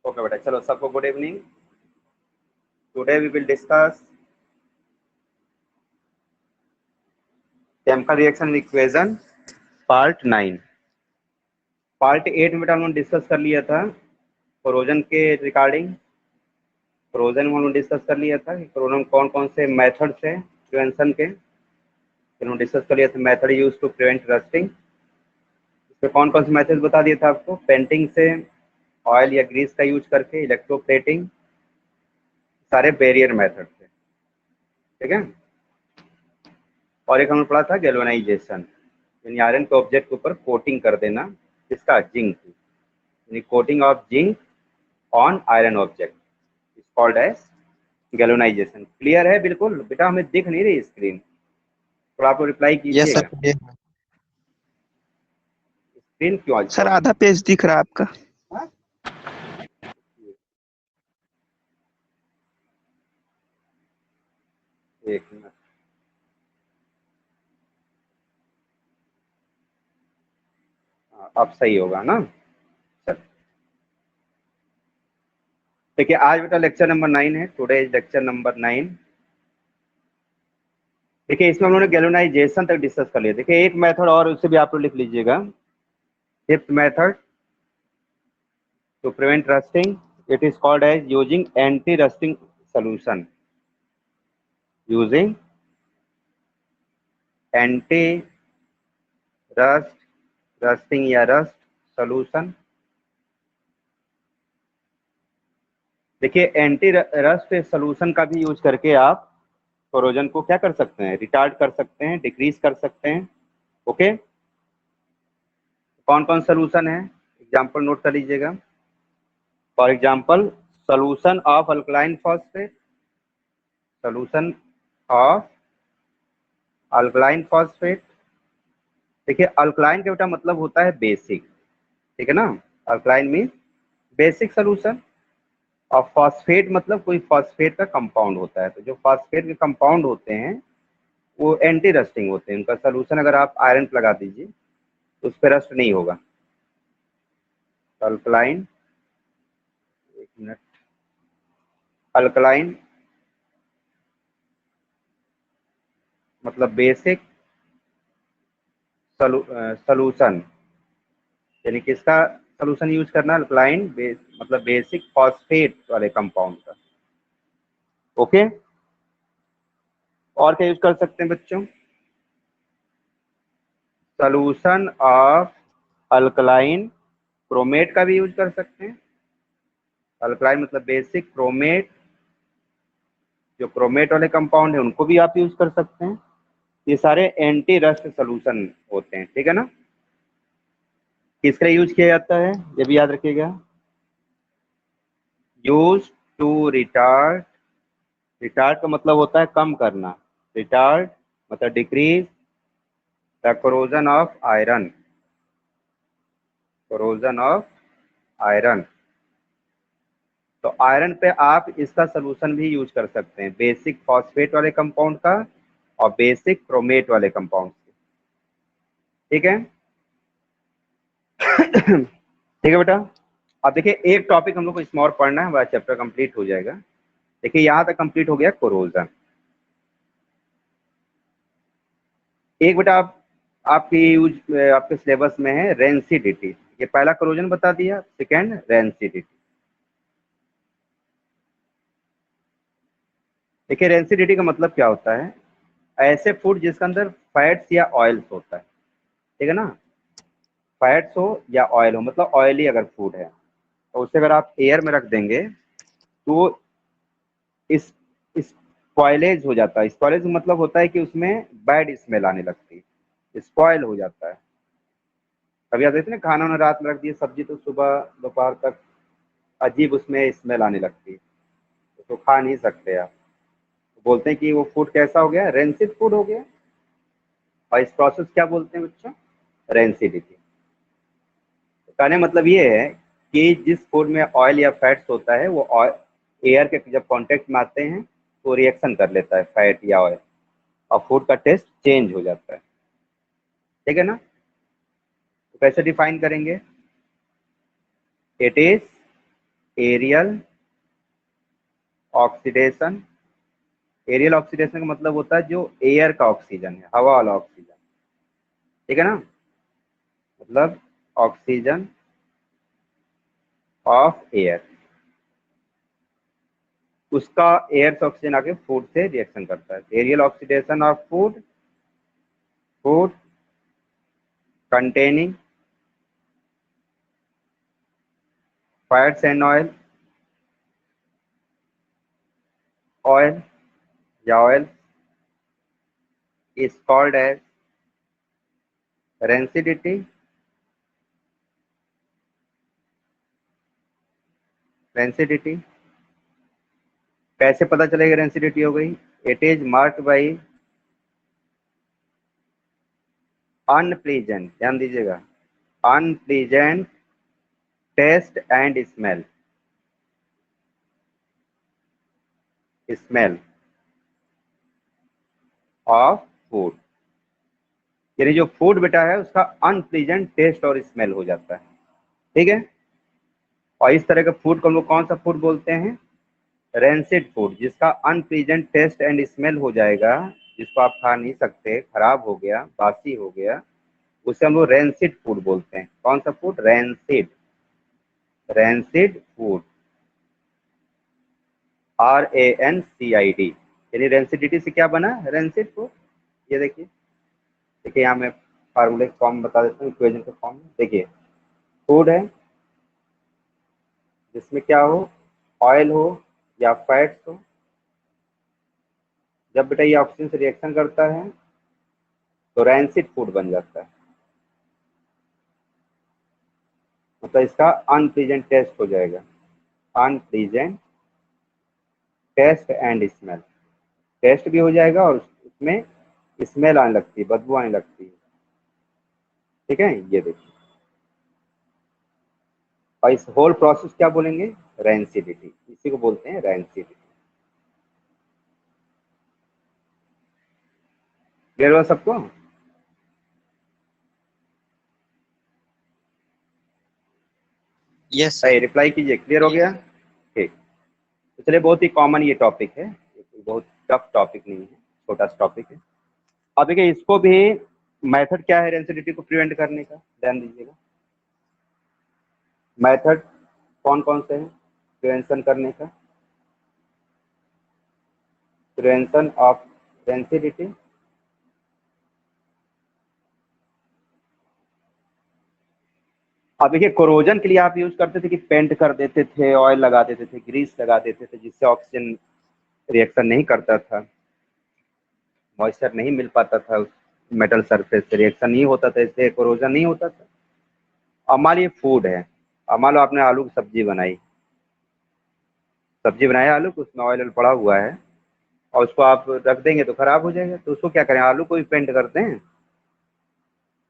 Okay बेटा, चलो सबको good evening. Today we will discuss chemical reaction equation part 9। Part 8 में बेटा हम लोग डिस्कस कर लिया था कोरोजन के रिगार्डिंग। कोरोजन में हम लोग डिस्कस कर लिया था कि कोरोजन कौन कौन से मेथड्स है प्रिवेंशन के। फिर हम डिस्कस कर लिया था method use to prevent rusting. इसमें कौन कौन से मेथड बता दिया था आपको, पेंटिंग से, ऑयल या ग्रीस का यूज करके, इलेक्ट्रोप्लेटिंग, सारे बैरियर मेथड थे। ठीक है। और एक हमने पढ़ा था गैल्वेनाइजेशन, यानी आयरन के ऑब्जेक्ट के ऊपर कोटिंग कर देना, किसका, जिंक, यानी coating of zinc on iron object is called as galvanization. Clear है? बिल्कुल बेटा, हमें दिख नहीं रही स्क्रीन, तो आप रिप्लाई यस कीजिएगा। सर। स्क्रीन क्यों आज सर आधा पेज दिख रहा है आपका। एक मिनट, अब सही होगा ना। देखिए आज बेटा लेक्चर नंबर 9 है, टुडे इज लेक्चर नंबर 9। देखिए इसमें हम लोगों ने गैल्वेनाइजेशन तक डिस्कस कर लिया। देखिए एक मेथड और उसे भी आप लोग लिख लीजिएगा, fifth method to prevent rusting, it is called as using anti rusting solution, using anti rusting या रस्ट सॉल्यूशन। देखिए एंटी रस्ट सॉल्यूशन का भी यूज करके आप कोरोजन को क्या कर सकते हैं, रिटार्ड कर सकते हैं, डिक्रीज कर सकते हैं। ओके, कौन कौन सॉल्यूशन है, एग्जांपल नोट कर लीजिएगा। For example solution of alkaline phosphate, solution of alkaline phosphate. देखिए अल्कलाइन का बेटा मतलब होता है बेसिक, ठीक है ना। अल्कलाइन मीन बेसिक सॉल्यूशन, और फॉस्फेट मतलब कोई फॉस्फेट का कंपाउंड होता है। तो जो फॉस्फेट के कंपाउंड होते हैं वो एंटी रस्टिंग होते हैं। उनका सॉल्यूशन अगर आप आयरन लगा दीजिए तो उस पर रस्ट नहीं होगा। अल्कलाइन, एक मिनट, अल्कलाइन मतलब बेसिक सॉल्यूशन, यानी किसका सॉल्यूशन यूज करना, अल्कलाइन मतलब बेसिक फॉस्फेट वाले कंपाउंड का। ओके, और क्या यूज कर सकते हैं बच्चों, सॉल्यूशन ऑफ अल्कलाइन क्रोमेट का भी यूज कर सकते हैं। अल्कलाइन मतलब बेसिक, क्रोमेट, जो क्रोमेट वाले कंपाउंड है उनको भी आप यूज कर सकते हैं। ये सारे एंटी रस्ट सॉल्यूशन होते हैं, ठीक है ना। किसका यूज किया जाता है ये भी याद रखिएगा, यूज टू रिटार्ड, रिटार्ड का मतलब होता है कम करना, रिटार्ड मतलब decrease the corrosion of iron, corrosion of iron. तो आयरन पे आप इसका सलूशन भी यूज कर सकते हैं, बेसिक फॉस्फेट वाले कंपाउंड का और बेसिक क्रोमेट वाले कंपाउंड के, ठीक है। ठीक है बेटा, अब देखिए एक टॉपिक हम लोग को इसमें और पढ़ना है, हमारा चैप्टर कंप्लीट हो जाएगा। देखिए यहाँ तक कंप्लीट हो गया कोरोजन। एक बेटा आप आपकी यूज आपके सिलेबस में है रेंसिडिटी। ये पहला कोरोजन बता दिया, सेकेंड रेंसिडिटी। देखिए रेंसिडिटी का मतलब क्या होता है, ऐसे फूड जिसके अंदर फैट्स या ऑयल्स होता है, ठीक है ना। फैट्स हो या ऑयल हो, मतलब ऑयली अगर फूड है तो उसे अगर आप एयर में रख देंगे तो इस स्पॉइलेज हो जाता है। स्पॉइलेज मतलब होता है कि उसमें बैड स्मेल आने लगती है, स्पॉइल हो जाता है। कभी आप देखते हैं खाना उन्हें रात में रख दिए सब्जी तो सुबह दोपहर तक अजीब उसमें स्मेल आने लगती है, तो खा नहीं सकते आप। तो बोलते हैं कि वो फूड कैसा हो गया, रेंसिड फूड हो गया। और इस प्रोसेस क्या बोलते हैं बच्चों, रेंसिडिटी। तो कहने मतलब ये है कि जिस फूड में ऑयल या फैट्स होता है वो एयर के जब कांटेक्ट में आते हैं तो रिएक्शन कर लेता है फैट या ऑयल, और फूड का टेस्ट चेंज हो जाता है, ठीक है ना। तो कैसे डिफाइन करेंगे, it is aerial oxidation. Aerial oxidation का मतलब होता है जो एयर का ऑक्सीजन है, हवा वाला ऑक्सीजन, ठीक है ना, मतलब ऑक्सीजन ऑफ एयर, उसका एयर से ऑक्सीजन आके फूड से रिएक्शन करता है। Aerial oxidation of food, food containing fats and oil या oil is called as rancidity। rancidity कैसे पता चलेगा रेंसिडिटी हो गई? It is marked by unpleasant, ध्यान दीजिएगा, unpleasant taste and smell, smell of food, यानी जो फूड बेटा है उसका अनप्लीजेंट टेस्ट और स्मेल हो जाता है, ठीक है। और इस तरह के फूड को हम लोग कौन सा फूड बोलते हैं? रेंसिड फूड, जिसका अनप्लीजेंट टेस्ट एंड स्मेल हो जाएगा, जिसको आप खा नहीं सकते, खराब हो गया, बासी हो गया, उसे हम लोग रेंसिड फूड बोलते हैं। कौन सा food? Rancid, rancid food, RANCID, यानी रेंसिडिटी से क्या बना? Rancid food. ये देखिए, देखिए यहाँ मैं फार्मूले फॉर्म बता देता हूँ, इक्वेशन के फॉर्म में। देखिए, फूड है जिसमें क्या हो? ऑयल हो या फैट्स हो। जब बेटा ये ऑक्सीजन से रिएक्शन करता है तो रैंसिड फूड बन जाता है, मतलब इसका अनप्लीजेंट टेस्ट हो जाएगा, unpleasant taste and smell, taste भी हो जाएगा और उसमें स्मेल आने लगती है, बदबू आने लगती है, ठीक है। ये देखिए, और इस होल प्रोसेस क्या बोलेंगे? रैंसिडिटी, इसी को बोलते हैं रैंसिडिटी। क्लियर हुआ सबको? Yes sir. सही, रिप्लाई कीजिए, क्लियर हो गया? ठीक, तो चलिए, बहुत ही कॉमन ये टॉपिक है, बहुत टफ टॉपिक नहीं है, छोटा सा टॉपिक है। अब देखिए, इसको भी मेथड क्या है रेंसिडिटी को प्रिवेंट करने का, ध्यान दीजिएगा। मेथड कौन कौन से हैं प्रिवेंशन करने का? प्रिवेंशन ऑफ रेंसिडिटी, अब देखिए, कोरोजन के लिए आप यूज करते थे कि पेंट कर देते थे, ऑयल लगा देते थे, ग्रीस लगा देते थे, जिससे ऑक्सीजन रिएक्शन नहीं करता था, मॉइस्चर नहीं मिल पाता था, उस मेटल सरफेस से रिएक्शन नहीं होता था, इससे कोरोजन नहीं होता था। अब मान लीजिए फूड है, अब मान लो आपने आलू की सब्जी बनाई, सब्जी बनाया आलू की, उसमें ऑयल पड़ा हुआ है, और उसको आप रख देंगे तो खराब हो जाएगा, तो उसको क्या करें? आलू को भी पेंट करते हैं?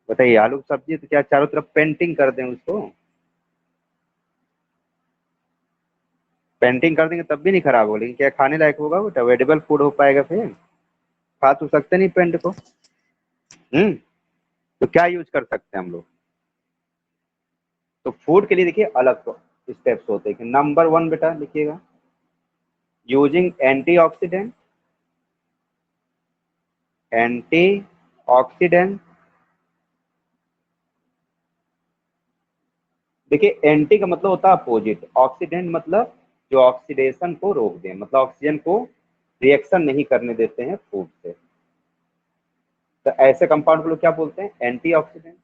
बताइए, आलू की सब्जी तो क्या चारों तरफ पेंटिंग कर दें उसको? पेंटिंग कर देंगे तब भी नहीं खराब हो, लेकिन क्या खाने लायक होगा? बेटा वेजिटेबल फूड हो पाएगा फिर? खा तो सकते नहीं पेंट को। तो क्या यूज कर सकते हैं हम लोग? तो फूड के लिए देखिए अलग स्टेप्स होते हैं कि नंबर 1 बेटा लिखिएगा, यूजिंग एंटीऑक्सीडेंट, एंटीऑक्सीडेंट। देखिए, एंटी का मतलब होता है अपोजिट, ऑक्सीडेंट मतलब जो ऑक्सीडेशन को रोक दें, मतलब ऑक्सीजन को रिएक्शन नहीं करने देते हैं फूड से, तो ऐसे कंपाउंड को लोग क्या बोलते हैं? एंटीऑक्सीडेंट।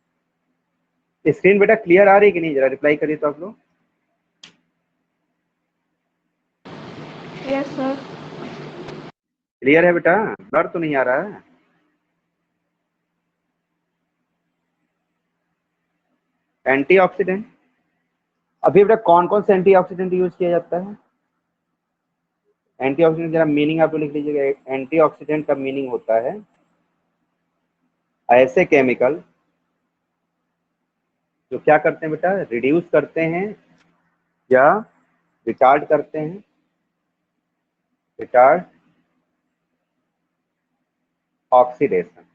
स्क्रीन बेटा क्लियर आ रही है कि नहीं? जरा रिप्लाई करिए तो आप लोग। Yes sir. क्लियर है बेटा? ब्लर तो नहीं आ रहा है? एंटीऑक्सीडेंट, अभी बेटा कौन कौन से एंटीऑक्सीडेंट यूज किया जाता है? एंटीऑक्सीडेंट जरा मीनिंग आप लोग लिख लीजिएगा। एंटीऑक्सीडेंट का मीनिंग होता है ऐसे केमिकल जो क्या करते हैं बेटा? रिड्यूस करते हैं या रिटार्ड करते हैं, रिटार्ड ऑक्सीडेशन,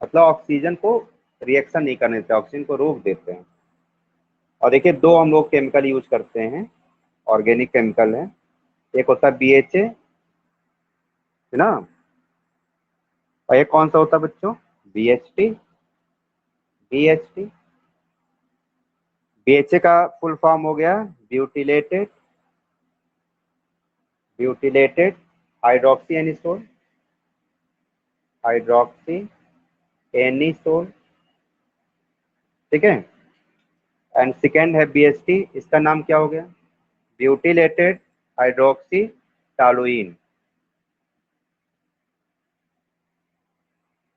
मतलब ऑक्सीजन को रिएक्शन नहीं करने देते, ऑक्सीजन को रोक देते हैं। और देखिए दो हम लोग केमिकल यूज करते हैं, ऑर्गेनिक केमिकल है। एक होता है BHA, है ना, और एक कौन सा होता है बच्चों? BHT। BHT BHA का फुल फॉर्म हो गया butylated butylated hydroxy anisole, hydroxy anisole, ठीक है। एंड सेकेंड है BHT, इसका नाम क्या हो गया? Butylated hydroxy toluene.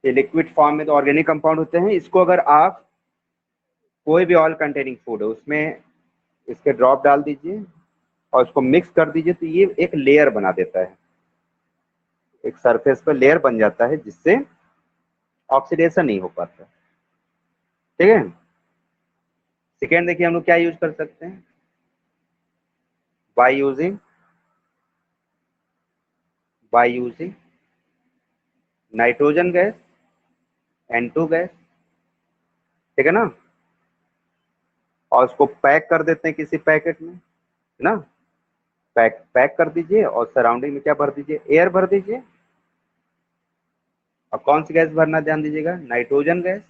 ये लिक्विड फॉर्म में तो ऑर्गेनिक कंपाउंड होते हैं। इसको अगर आप कोई भी ऑयल कंटेनिंग फूड है उसमें इसके ड्रॉप डाल दीजिए और उसको मिक्स कर दीजिए तो ये एक लेयर बना देता है, एक सरफेस पर लेयर बन जाता है जिससे ऑक्सीडेशन नहीं हो पाता, ठीक है। सेकेंड देखिए हम लोग क्या यूज कर सकते हैं, by using nitrogen gas, N2 gas, ठीक है ना, और उसको पैक कर देते हैं किसी पैकेट में, है ना। पैक पैक कर दीजिए और सराउंडिंग में क्या भर दीजिए? एयर भर दीजिए। और कौन सी गैस भरना ध्यान दीजिएगा? Nitrogen gas.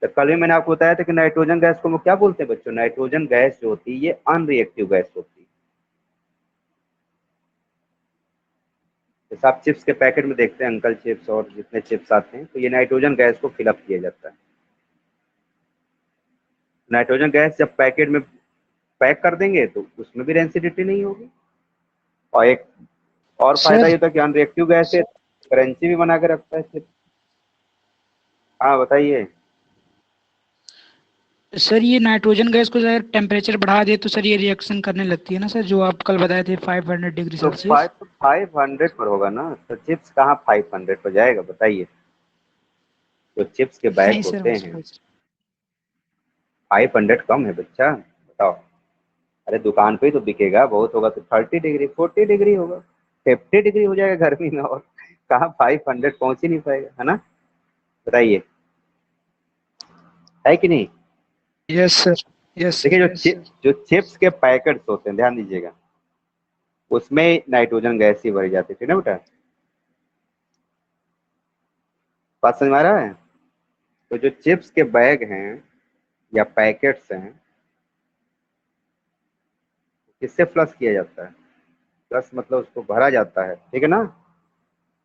तो कल भी मैंने आपको बताया था कि नाइट्रोजन गैस को हम क्या बोलते हैं बच्चों? नाइट्रोजन गैस जो होती है ये अनरिएक्टिव गैस होती है। जैसे आप चिप्स के पैकेट में देखते हैं, अंकल चिप्स और जितने चिप्स आते हैं, तो ये नाइट्रोजन गैस को फिलअप किया जाता है। नाइट्रोजन गैस जब पैकेट में पैक कर देंगे तो उसमें भी रेंसिडिटी नहीं होगी। और एक और फायदा सर ये होता है कि अनरिएक्टिव गैस है, करेंसी भी बना के रखता है चिप्स। हाँ बताइए। सर ये नाइट्रोजन गैस को अगर टेम्परेचर बढ़ा दे तो सर ये रिएक्शन करने लगती है ना सर, जो आप कल बताए थे 500 डिग्री तो सेल्सियस। 500 पर होगा ना, तो चिप्स कहाँ 500 पर जाएगा बताइए? जो चिप्स के बैग नहीं सर होते मैं हैं समझ। 500 कम है बच्चा, बताओ। अरे दुकान पे ही तो बिकेगा, बहुत होगा तो 30 डिग्री 40 डिग्री होगा, 50 डिग्री हो जाएगा गर्मी में, और कहाँ 500 पहुंच ही नहीं पाएगा, है ना। बताइए, है कि नहीं। Yes sir. यस देखिए सर। जो चिप्स के पैकेट्स होते हैं ध्यान दीजिएगा, उसमें नाइट्रोजन गैस ही भरी जाती थी ना बेटा। बात समझ में आ रहा है? तो जो चिप्स के बैग हैं या पैकेट्स हैं, किससे फ्लश किया जाता है? फ्लश मतलब उसको भरा जाता है, ठीक है ना।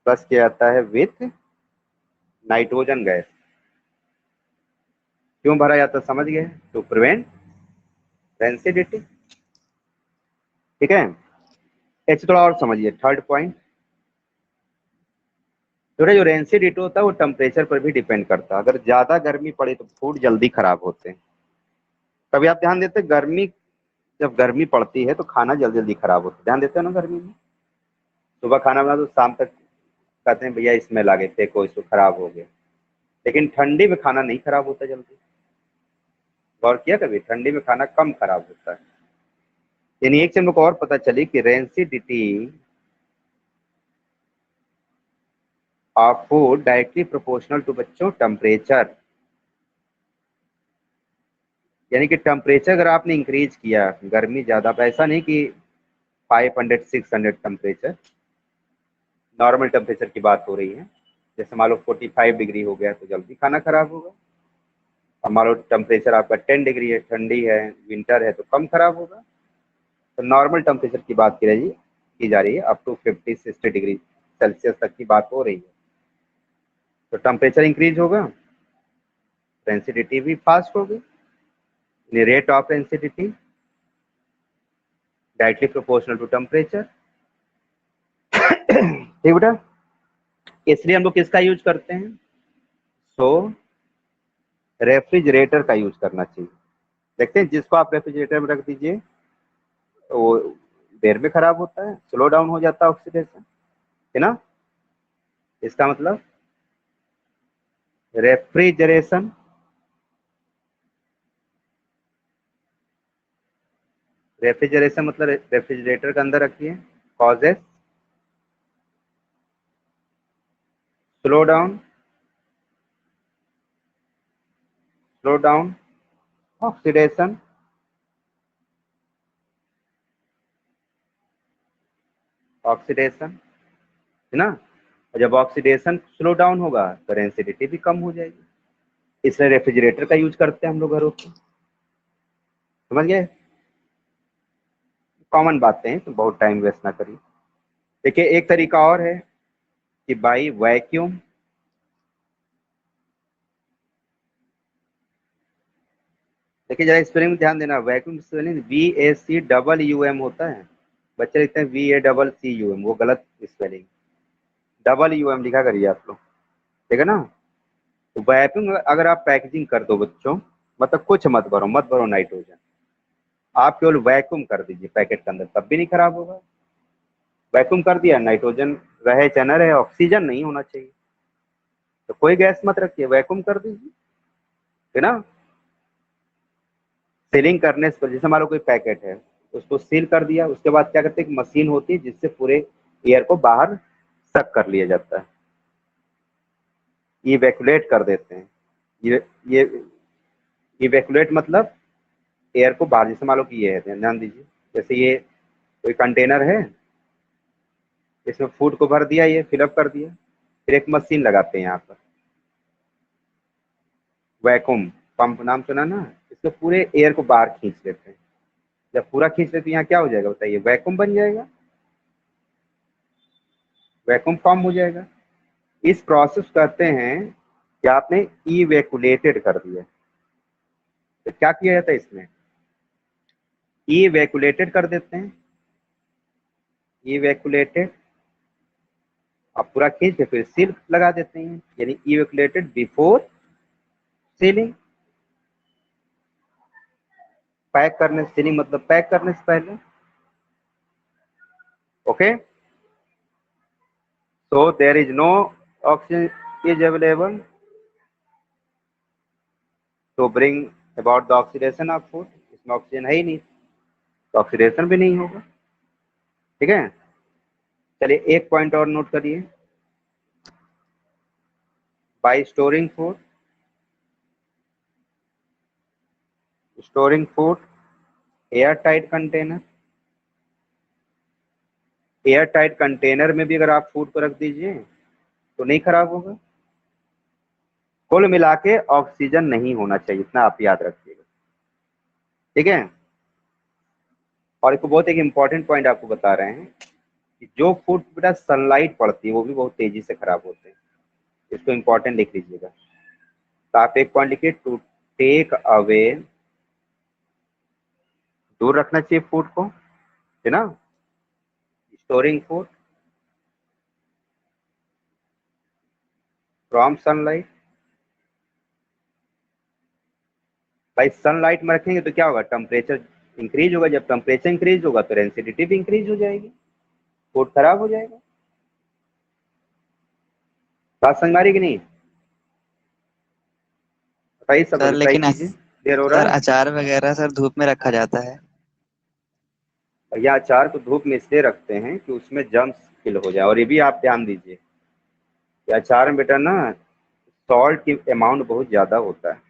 फ्लश किया जाता है विथ नाइट्रोजन गैस। क्यों भरा जाता है समझ गए? टू प्रिवेंट रेंसिडिटी, ठीक है। ऐसे थोड़ा और समझिए थर्ड पॉइंट। जो रेंसिडिटी होता है वो टेम्परेचर पर भी डिपेंड करता है। अगर ज्यादा गर्मी पड़े तो फूड जल्दी खराब होते हैं। कभी आप ध्यान देते हैं गर्मी, जब गर्मी पड़ती है तो खाना जल्दी जल्दी खराब होता है, ध्यान देते हो ना गर्मी में। सुबह खाना बना तो शाम तक कहते हैं भैया स्मेल आ गई, फेंको इसको, खराब हो गया। लेकिन ठंडी में खाना नहीं खराब होता जल्दी। गौर किया कभी? ठंडी में खाना कम खराब होता है। यानी एक चीज हमको और पता चली कि rancidity of food directly proportional to बच्चों टेम्परेचर। यानी कि टेम्परेचर अगर आपने इंक्रीज किया, गर्मी ज्यादा, तो ऐसा नहीं कि 500 600 टेम्परेचर, नॉर्मल टेम्परेचर की बात हो रही है। जैसे मान लो 45 डिग्री हो गया तो जल्दी खाना खराब होगा। और मान लो टेम्परेचर आपका 10 डिग्री है, ठंडी है, विंटर है, तो कम खराब होगा। तो नॉर्मल टेम्परेचर की बात की जा रही है, अप टू 50 60 डिग्री सेल्सियस तक की बात हो रही है। तो टेम्परेचर इंक्रीज होगा, डेंसिटी भी फास्ट होगी। Rate of density directly proportional to temperature, ठीक बेटा। इसलिए हम लोग किसका यूज करते हैं? सो रेफ्रिजरेटर का यूज करना चाहिए। देखते हैं जिसको आप रेफ्रिजरेटर में रख दीजिए वो देर में खराब होता है, स्लो डाउन हो जाता है ऑक्सीडेशन, है ना। इसका मतलब रेफ्रिजरेशन, रेफ्रिजरेशन मतलब रेफ्रिजरेटर के अंदर रखिए, causes slow down oxidation, oxidation है ना। और जब ऑक्सीडेशन स्लो डाउन होगा तो रेंसिडिटी भी कम हो जाएगी। इसलिए रेफ्रिजरेटर का यूज करते हैं हम लोग घरों पे, समझ गए। कॉमन बातें हैं, तो बहुत टाइम वेस्ट ना करिए। देखिए एक तरीका और है कि बाई वैक्यूम, देखिए जरा स्पेलिंग में ध्यान देना। वैक्यूम स्पेलिंग VACUUM होता है, बच्चे लिखते हैं VACCUM, वो गलत स्पेलिंग, UUM लिखा करिए आप लोग, ठीक है ना। तो वैक्यूम अगर आप पैकेजिंग कर दो बच्चों, मतलब कुछ मत भरो नाइट्रोजन, आप केवल वैक्यूम कर दीजिए पैकेट के अंदर, तब भी नहीं खराब होगा। वैक्यूम कर दिया, नाइट्रोजन रहे चाहे न रहे, ऑक्सीजन नहीं होना चाहिए, तो कोई गैस मत रखिए, वैक्यूम कर दीजिए, है ना। सीलिंग करने से, जैसे मान लो कोई पैकेट है, उसको सील कर दिया, उसके बाद क्या करते हैं, एक मशीन होती है जिससे पूरे एयर को बाहर सक कर लिया जाता है, इवैक्यूलेट कर देते हैं। ये इवैक्यूलेट मतलब एयर को बाहर, जैसे मान लो कि ये है, ध्यान दीजिए, जैसे ये कोई कंटेनर है, इसमें फूड को भर दिया, ये फिलअप कर दिया, फिर एक मशीन लगाते हैं यहाँ पर, वैक्यूम पंप नाम सुना ना, इसमें पूरे एयर को बाहर खींच लेते हैं। जब पूरा खींच लेते हैं, यहाँ क्या हो जाएगा बताइए, वैक्यूम बन जाएगा, वैक्यूम फॉर्म हो जाएगा। इस प्रोसेस कहते हैं कि आपने इवैक्यूलेटेड कर दिया। तो क्या किया जाता है इसमें, इवैक्यूलेटेड कर देते हैं, इवैक्यूलेटेड, आप पूरा खींच के फिर सील लगा देते हैं, यानी इवैक्यूलेटेड बिफोर सीलिंग। पैक करने, सीलिंग मतलब पैक करने से पहले, okay. So there is no oxygen is available to bring about the oxidation of food, इसमें ऑक्सीजन है ही नहीं, तो ऑक्सीडेशन भी नहीं होगा, ठीक है। चलिए एक पॉइंट और नोट करिए, bye storing food air tight container, air tight container में भी अगर आप फूड को रख दीजिए तो नहीं खराब होगा। कुल मिला के ऑक्सीजन नहीं होना चाहिए, इतना आप याद रखिएगा, ठीक है। और एक बहुत एक इंपॉर्टेंट पॉइंट आपको बता रहे हैं कि जो फूड बेटा सनलाइट पड़ती है वो भी बहुत तेजी से खराब होते हैं, इसको इंपॉर्टेंट लिख लीजिएगा। तो आप एक पॉइंट लिखिए, टू टेक अवे, दूर रखना चाहिए फूड को, है ना, स्टोरिंग फूड फ्रॉम सनलाइट। भाई सनलाइट में रखेंगे तो क्या होगा, टेम्परेचर इंक्रीज होगा, जब टेम्परेचर इंक्रीज होगा तो रेंसिडिटी भी इंक्रीज हो जाएगी, फूड खराब हो जाएगा। बात समझ में आ रही कि नहीं, बताइए, सब सर रिप्लाई लेकिन कीजिए, क्लियर हो रहा सर है। अचार वगैरह सर धूप में रखा जाता है। या अचार को धूप में इसलिए रखते हैं कि उसमें जर्म्स किल हो जाए, और ये भी आप ध्यान दीजिए कि अचार में बेटा ना सॉल्ट की अमाउंट बहुत ज्यादा होता है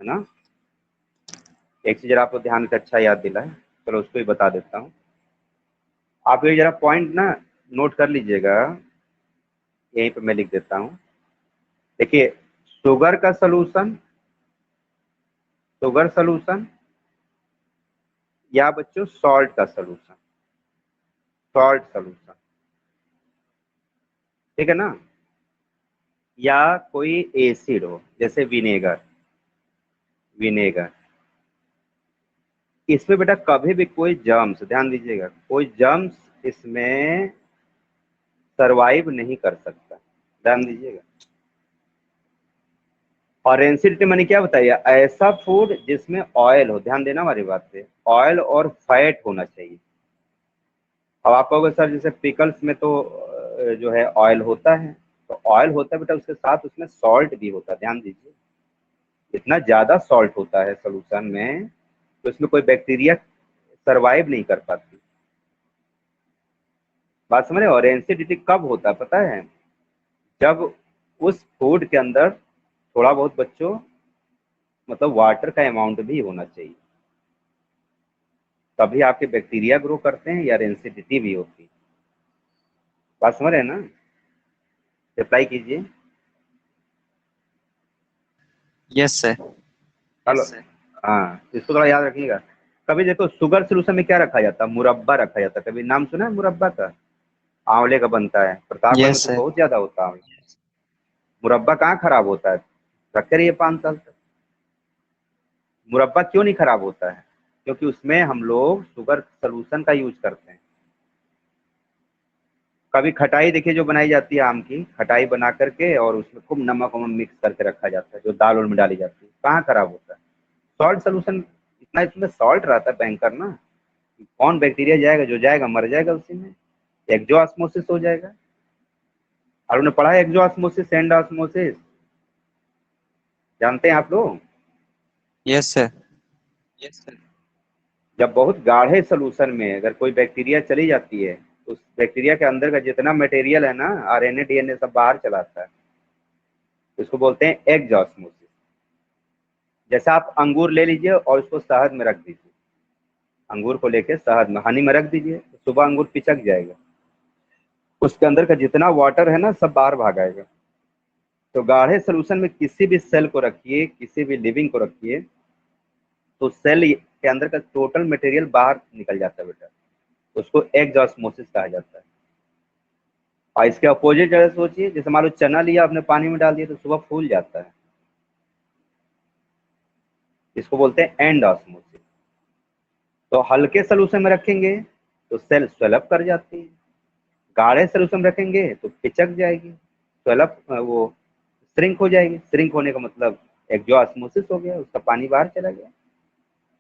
ना। एक चीज आपको ध्यान से अच्छा याद दिला है, चलो उसको ही बता देता हूँ। आप ये जरा पॉइंट ना नोट कर लीजिएगा, यहीं पे मैं लिख देता हूँ। देखिए शुगर का सलूशन, शुगर सलूशन, या बच्चों सॉल्ट का सलूशन, सॉल्ट सलूशन, ठीक है ना, या कोई एसिड हो जैसे विनेगर, विनेगर, इसमें बेटा कभी भी कोई जर्म्स, ध्यान दीजिएगा, कोई जर्म्स इसमें सरवाइव नहीं कर सकता, ध्यान दीजिएगा। और एसिडिटी मैंने क्या बताया, ऐसा फूड जिसमें ऑयल हो, ध्यान देना हमारी बात पे, ऑयल और फैट होना चाहिए। अब आप कहोगे सर जैसे पिकल्स में तो जो है ऑयल होता है, तो ऑयल होता है बेटा, उसके साथ उसमें सॉल्ट भी होता है, ध्यान दीजिए। इतना ज्यादा सॉल्ट होता है सोल्यूशन में तो इसमें कोई बैक्टीरिया सरवाइव नहीं कर पाती। बात समझ रहे हो। और एसिडिटी कब होता है पता है, जब उस फूड के अंदर थोड़ा बहुत बच्चों मतलब वाटर का अमाउंट भी होना चाहिए, तभी आपके बैक्टीरिया ग्रो करते हैं या रेंसिडिटी भी होती है। बात समझ रहे हैं ना? रिप्लाई कीजिए। Yes sir. हेलो। हाँ, इसको थोड़ा याद रखिएगा। कभी देखो शुगर सोल्यूशन में क्या रखा जाता है, मुरब्बा रखा जाता है। कभी नाम सुना है मुरब्बा का? आंवले का बनता है, प्रतापगढ़ में यस तो सर। बहुत ज्यादा होता है आंवला। मुरब्बा कहाँ खराब होता है? रखते रहिए 5 साल तक। मुरब्बा क्यों नहीं खराब होता है? क्योंकि उसमें हम लोग शुगर सोल्यूशन का यूज करते हैं। कभी खटाई देखिए जो बनाई जाती है, आम की खटाई बना करके और उसमें खूब नमक वमक मिक्स करके रखा जाता है, जो दाल उल में डाली जाती है, कहाँ खराब होता है? सॉल्ट सोल्यूशन, इतना इसमें सॉल्ट रहता है भयंकर ना, कौन बैक्टीरिया जाएगा, जो जाएगा मर जाएगा उसी में, एक्जोऑस्मोसिस हो जाएगा। और उन्हें पढ़ा है एक्जोऑस्मोसिस एंड ऑस्मोसिस, जानते हैं आप लोग? Yes sir. जब बहुत गाढ़े सोल्यूशन में अगर कोई बैक्टीरिया चली जाती है तो उस बैक्टीरिया के अंदर का जितना मटेरियल है ना, आरएनए डीएनए सब बाहर चलाता है, इसको बोलते हैं एक्जोऑस्मोसिस। जैसे आप अंगूर ले लीजिए और उसको शहद में रख दीजिए, अंगूर को लेके शहद में हनी में रख दीजिए, तो सुबह अंगूर पिचक जाएगा, उसके अंदर का जितना वाटर है ना सब बाहर भागाएगा। तो गाढ़े सोल्यूशन में किसी भी सेल को रखिए, किसी भी लिविंग को रखिए, तो सेल के अंदर का टोटल मटेरियल बाहर निकल जाता है बेटा, उसको एक्जॉस्मोसिस कहा जाता है। और इसके अपोजिट जगह सोचिए, जैसे मान लो चना लिया आपने पानी में डाल दिया तो सुबह फूल जाता है, इसको बोलते हैं एंड ऑस्मोसिस। तो हल्के सोल्यूशन में रखेंगे तो सेल स्वेलअप कर जाती है, गाढ़े सोल्यूशन में रखेंगे तो पिचक जाएगी, स्वेलअप वो श्रिंक हो जाएगी। श्रिंक होने का मतलब एक्जॉस्मोसिस हो गया, उसका पानी बाहर चला गया।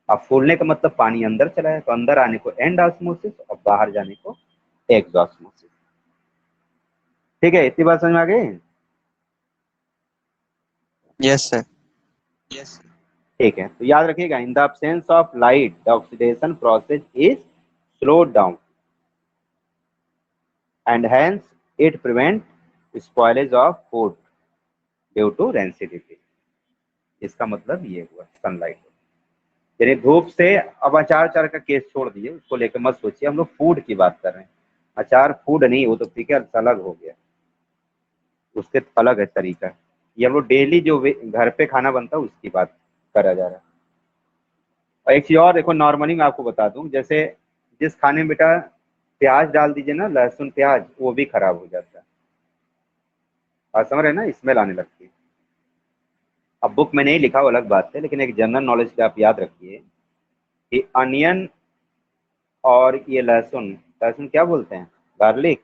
अब फूलने का मतलब पानी अंदर चला है, तो अंदर आने को एंड ऑस्मोसिस और बाहर जाने को एक्सॉस्मोसिस। ठीक है, इतनी बात समझ में आ गई? Yes sir. ठीक है, तो याद रखिएगा, in the absence of light the oxidation process is slowed down and hence it prevent spoilage of food due to rancidity. इसका मतलब ये हुआ सनलाइट, यानी धूप से। अब अचार अचार का केस छोड़ दिए, उसको लेकर मत सोचिए, हम लोग फूड की बात कर रहे हैं। अचार फूड नहीं, वो तो ठीक है, अलग हो गया, उसके अलग है तरीका। ये हम लोग डेली जो घर पे खाना बनता है उसकी बात करा जा रहा है। और एक चीज और देखो, नॉर्मली मैं आपको बता दूं, जैसे जिस खाने में बेटा प्याज डाल दीजिए ना, लहसुन प्याज, वो भी खराब हो जाता है। आप समझ रहे हैं ना, स्मेल आने लगती है। अब बुक में नहीं लिखा, वो अलग बात है, लेकिन एक जनरल नॉलेज पे आप याद रखिए कि अनियन और ये लहसुन, लहसुन क्या बोलते हैं, गार्लिक,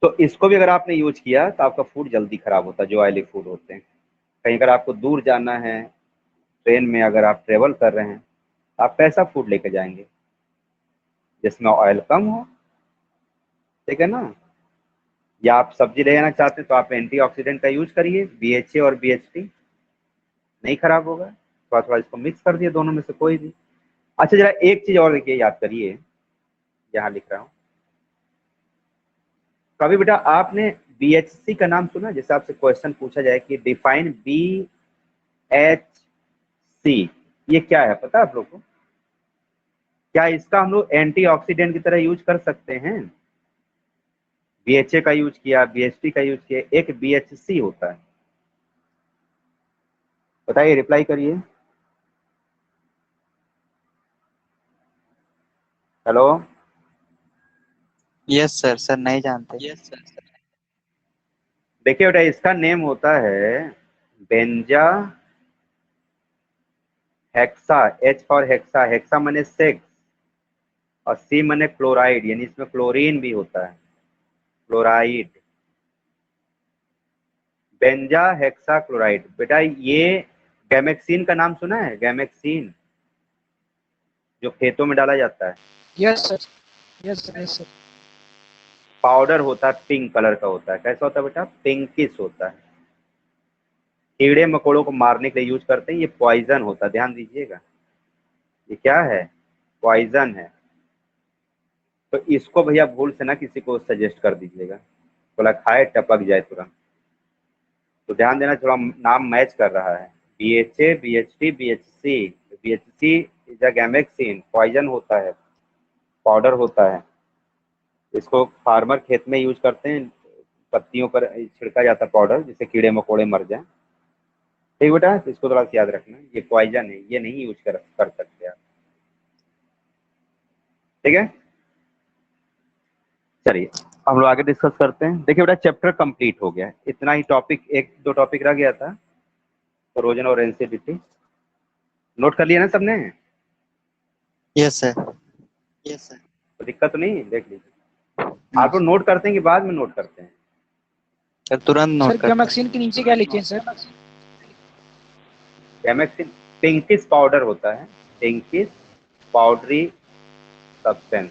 तो इसको भी अगर आपने यूज किया तो आपका फूड जल्दी खराब होता है, जो ऑयली फूड होते हैं। कहीं अगर आपको दूर जाना है, ट्रेन में अगर आप ट्रेवल कर रहे हैं, आप कैसा फूड लेके जाएंगे जिसमें ऑयल कम हो, ठीक है ना? या आप सब्जी ले जाना चाहते हैं तो आप एंटीऑक्सीडेंट का यूज करिए, बीएचए और बीएचटी, नहीं खराब होगा। थोड़ा थोड़ा इसको मिक्स कर दिए दोनों में से कोई भी। अच्छा, जरा एक चीज और देखिए, याद करिए, यहाँ लिख रहा हूँ। कभी बेटा आपने बीएचसी का नाम सुना? जैसे आपसे क्वेश्चन पूछा जाए कि डिफाइन BHC, ये क्या है, पता है आप लोग को? क्या इसका हम लोग एंटीऑक्सीडेंट की तरह यूज कर सकते हैं? बीएचए का यूज किया, बीएचटी का यूज किया, एक बीएचसी होता है, बताइए, रिप्लाई करिए। हेलो। Yes sir. सर नहीं जानते। देखिए बेटा, इसका नेम होता है बेंजा hexa, H for hexa, hexa माने सेक्स, और सी माने क्लोराइड, यानी इसमें क्लोरीन भी होता है, क्लोराइड, बेंजा हेक्सा क्लोराइड। बेटा ये गैमेक्सिन का नाम सुना है? गैमेक्सिन जो खेतों में डाला जाता है, yes sir, yes sir, yes sir. Powder होता है, पिंक कलर का होता है। कैसा होता है बेटा? पिंकिश होता है। कीड़े मकोड़ों को मारने के लिए यूज करते हैं, ये पॉइजन होता है, ध्यान दीजिएगा, ये क्या है, पॉइजन है। तो इसको भैया भूल से ना किसी को सजेस्ट कर दीजिएगा, बोला खाए टपक जाए तुरंत। तो ध्यान देना, थोड़ा नाम मैच कर रहा है, BHA, BHT, BHC। BHC is a gammexane, poison होता है, पाउडर होता है। इसको फार्मर खेत में यूज करते हैं, पत्तियों पर छिड़का जाता है पाउडर, जिससे कीड़े मकोड़े मर जाएं। ठीक बेटा, तो इसको थोड़ा सा याद रखना, ये पॉइजन है, ये नहीं यूज कर सकते आप। ठीक है, चलिए हम लोग आगे डिस्कस करते हैं। देखिए बेटा, चैप्टर कंप्लीट हो गया है, इतना ही टॉपिक, एक दो टॉपिक रह गया था, कोरोजन और एसिडिटी। नोट कर लिया ना सबने? Yes sir. Yes sir. तो दिक्कत तो नहीं, देख लीजिए। आप लोग नोट करते हैं कि बाद में नोट करते हैं? सर तुरंत नोट सर कर। गैमेक्सिन के नीचे क्या लिखे हैं सर? गैमेक्सिन पिंकिश पाउडर होता है, pinkish powdery substance,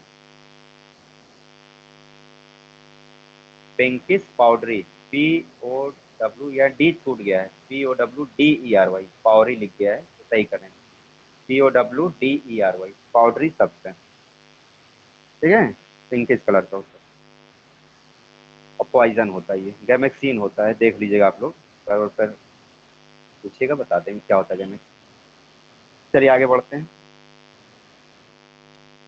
pinkish powdery, POW या डी छूट गया है, POWDERY, पाउडरी लिख गया है तो सही करें, POWDERY, पाउडरी सब्सटेंस। ठीक है, पिंकिश कलर का होता है और पॉइजन होता है, ये गैमेक्सिन होता है, देख लीजिएगा आप लोग, और फिर पूछिएगा, बता देंगे क्या होता है गैमेक्सिन। चलिए आगे बढ़ते हैं।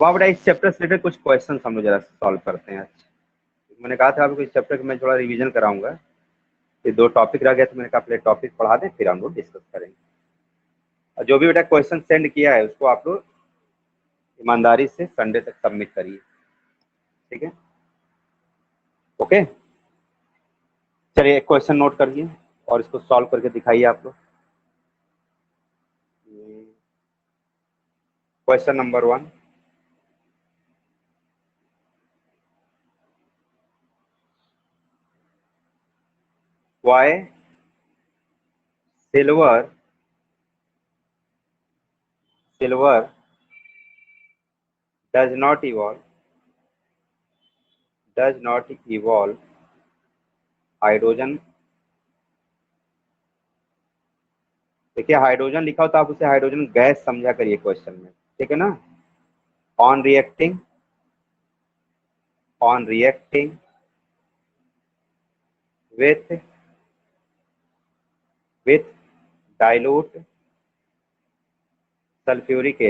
वहाँ बेटा इस चैप्टर से रिलेटेड कुछ क्वेश्चन हम लोग जरा सॉल्व करते हैं आज। मैंने कहा था आपको इस चैप्टर का मैं थोड़ा रिवीजन कराऊंगा, ये दो टॉपिक रह गया, तो मैंने कहा पहले टॉपिक पढ़ा दें, फिर हम लोग डिस्कस करेंगे। और जो भी बेटा क्वेश्चन सेंड किया है उसको आप लोग ईमानदारी से संडे तक सबमिट करिए। ठीक है, ओके। चलिए एक क्वेश्चन नोट करिए और इसको सॉल्व करके दिखाइए आप लोग। Question number 1, why silver does not evolve hydrogen. देखिए हाइड्रोजन लिखा हो तो आप उसे हाइड्रोजन गैस समझा करिए क्वेश्चन में, ठीक है ना। On reacting with dilute sulphuric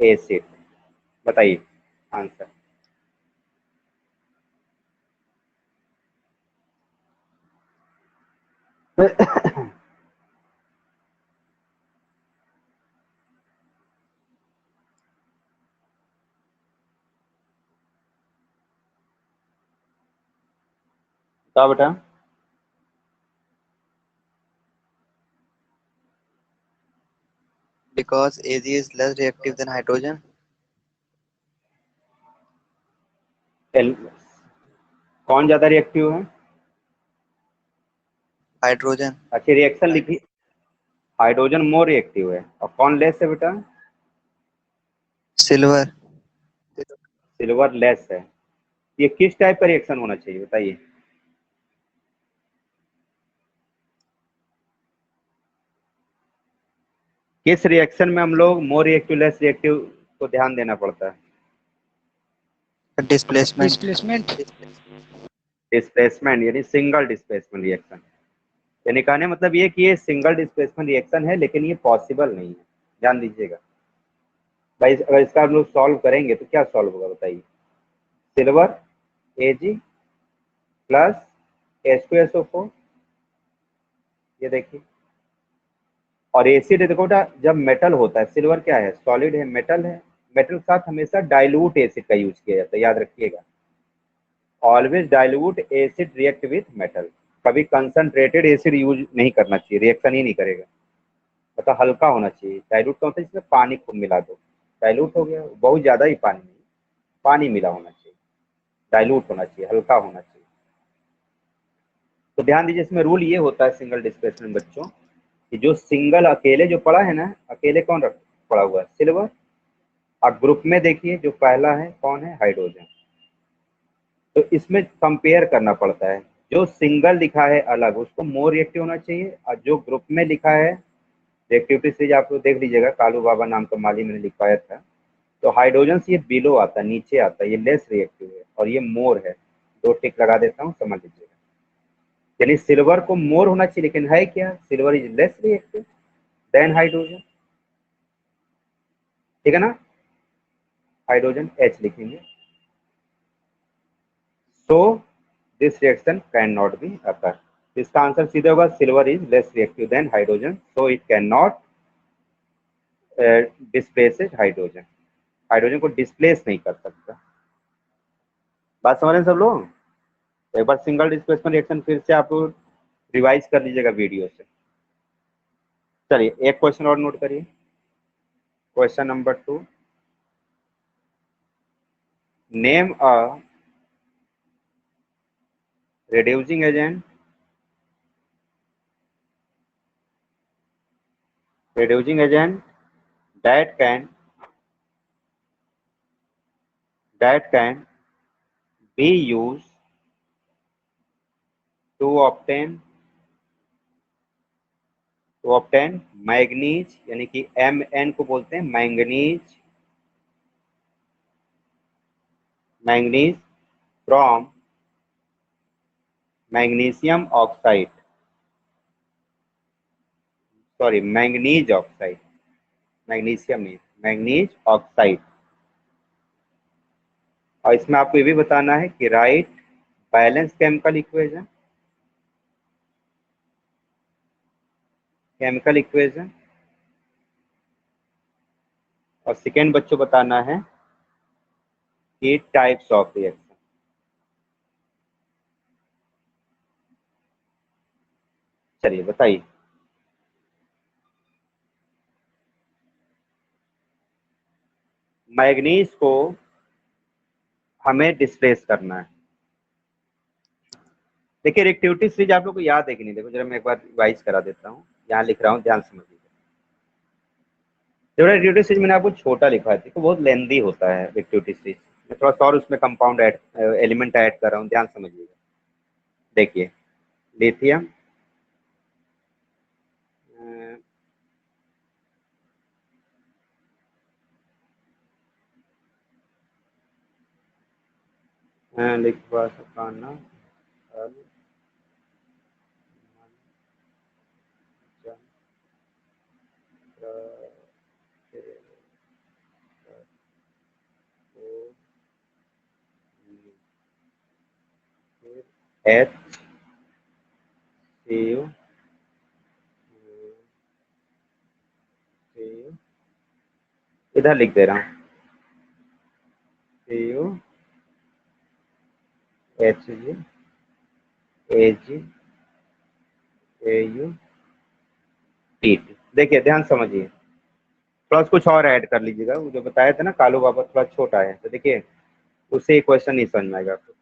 acid, बताइए आंसर। बताओ बेटा। Because Ag is less reactive than hydrogen. कौन ज्यादा रिएक्टिव है? हाइड्रोजन। अच्छी रिएक्शन लिखी, हाइड्रोजन मोर रिएक्टिव है, और कौन लेस है बेटा? सिल्वर। सिल्वर लेस है। ये किस टाइप का रिएक्शन होना चाहिए बताइए? किस रिएक्शन में हम लोग मोर रिएक्टिव लेस रिएक्टिव को ध्यान देना पड़ता है? डिस्प्लेसमेंट। डिस्प्लेसमेंट यानी सिंगल डिस्प्लेसमेंट रिएक्शन, यानी कहने मतलब ये कि ये सिंगल डिस्प्लेसमेंट रिएक्शन है, लेकिन ये पॉसिबल नहीं है, ध्यान दीजिएगा भाई। अगर इसका हम लोग सॉल्व करेंगे तो क्या सॉल्व होगा बताइए? सिल्वर Ag प्लस H2SO4, ये देखिए, और एसिड देखो बेटा, जब मेटल होता है, सिल्वर क्या है? सॉलिड है, मेटल है, मेटल के साथ हमेशा डाइल्यूट एसिड का यूज किया जाता है, याद रखिएगा। Always dilute acid react with metal, कभी कंसंट्रेटेड एसिड यूज नहीं करना चाहिए, रिएक्शन ही नहीं करेगा। मतलब हल्का होना चाहिए, डाइल्यूट का मतलब इसमें पानी खूब मिला दो, डाइल्यूट हो गया, बहुत ज्यादा ही पानी नहीं, पानी मिला होना चाहिए, डाइल्यूट होना चाहिए, हल्का होना चाहिए। तो ध्यान दीजिए, इसमें रूल ये होता है सिंगल डिस्प्लेसमेंट बच्चों, कि जो सिंगल अकेले जो पड़ा है ना, अकेले कौन पड़ा हुआ है? सिल्वर। और ग्रुप में देखिए जो पहला है कौन है? हाइड्रोजन। तो इसमें कंपेयर करना पड़ता है, जो सिंगल लिखा है अलग उसको मोर रिएक्टिव होना चाहिए, और जो ग्रुप में लिखा है रिएक्टिविटी सीरीज आप लोग देख लीजिएगा, कालू बाबा नाम का माली मैंने लिखवाया था, तो हाइड्रोजन से ये बिलो आता है, नीचे आता है, ये लेस रिएक्टिव है, और ये मोर है। दो टिक लगा देता हूँ, समझ लीजिएगा। यानी सिल्वर को मोर होना चाहिए, लेकिन है क्या, silver is less reactive than hydrogen, ठीक है ना, हाइड्रोजन H लिखेंगे। So this reaction can not be occur. इसका आंसर सीधे होगा silver is less reactive than hydrogen, so it can not displace hydrogen, hydrogen को डिस्प्लेस नहीं कर सकता। बात समझ रहे हैं सब लोग? एक बार सिंगल डिस्प्लेसमेंट रिएक्शन फिर से आप लोग रिवाइज कर लीजिएगा वीडियो से। चलिए एक क्वेश्चन और नोट करिए, question number 2, name a reducing agent that can be used to obtain manganese, यानी कि Mn को बोलते हैं manganese from magnesium oxide, sorry manganese oxide, magnesium नहीं, मैंगनीज ऑक्साइड। और इसमें आपको ये भी बताना है कि राइट बैलेंस केमिकल इक्वेशन, और सेकेंड बच्चों बताना है कि टाइप्स ऑफ रिएक्शन। चलिए बताइए। मैग्नीज को हमें डिस्प्लेस करना है। देखिए रिएक्टिविटी सीरीज आप लोग को याद है कि नहीं, देखो जरा मैं एक बार रिवाइज करा देता हूँ, यहाँ लिख रहा हूँ, ध्यान समझिए। जो रिएक्टिविटी सीरीज मैंने आपको छोटा लिखा है, देखो बहुत लेंदी होता है रिएक्टिविटी सीरीज, मैं थोड़ा सा और उसमें कंपाउंड एलिमेंट ऐड कर रहा हूँ, ध्यान समझिएगा। देखिए लिथियम, लिखवा सकाना H CU इधर लिख दे रहा हूँ CU HG AG AU PT। देखिए ध्यान समझिए, प्लस कुछ और ऐड कर लीजिएगा, वो जो बताया था ना कालू बाबा थोड़ा छोटा है, तो देखिए उससे क्वेश्चन नहीं समझ में आएगा आपको।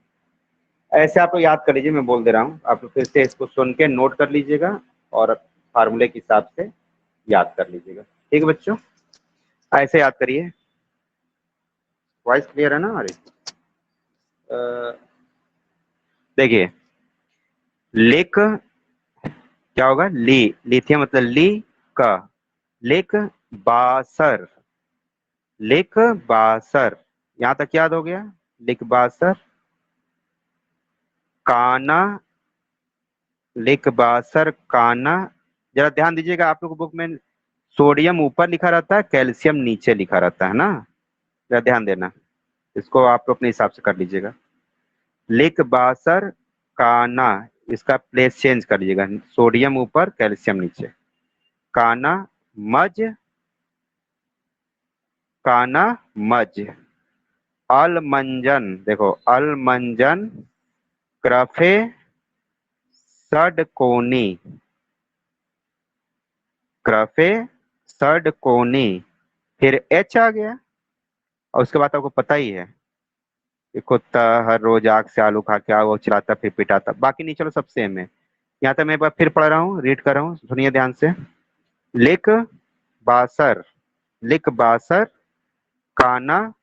ऐसे आप लोग याद कर लीजिए, मैं बोल दे रहा हूँ, आप लोग फिर से इसको सुन के नोट कर लीजिएगा और फार्मूले के हिसाब से याद कर लीजिएगा, ठीक है बच्चों? ऐसे याद करिए। वॉइस क्लियर है ना हमारी? देखिए लिक क्या होगा, लिथियम मतलब का लिक बासर, यहां तक याद हो गया। लिक बासर काना, जरा ध्यान दीजिएगा, आप लोग बुक में सोडियम ऊपर लिखा रहता है, कैल्शियम नीचे लिखा रहता है ना, जरा ध्यान देना, इसको आप लोग अपने हिसाब से कर लीजिएगा। लिक बासर काना, इसका प्लेस चेंज कर लीजिएगा, सोडियम ऊपर कैल्शियम नीचे। काना मज अलमंजन, देखो अलमंजन क्रफे सडकोनी, फिर H आ गया। और उसके बाद आपको पता ही है कि कुत्ता हर रोज आग से आलू खा के वो चिल्लाता फिर पिटाता, बाकी नहीं चलो सब सेम है। यहाँ तक मैं एक बार फिर पढ़ रहा हूँ, रीड कर रहा हूँ, सुनिए ध्यान से। लिक बासर काना,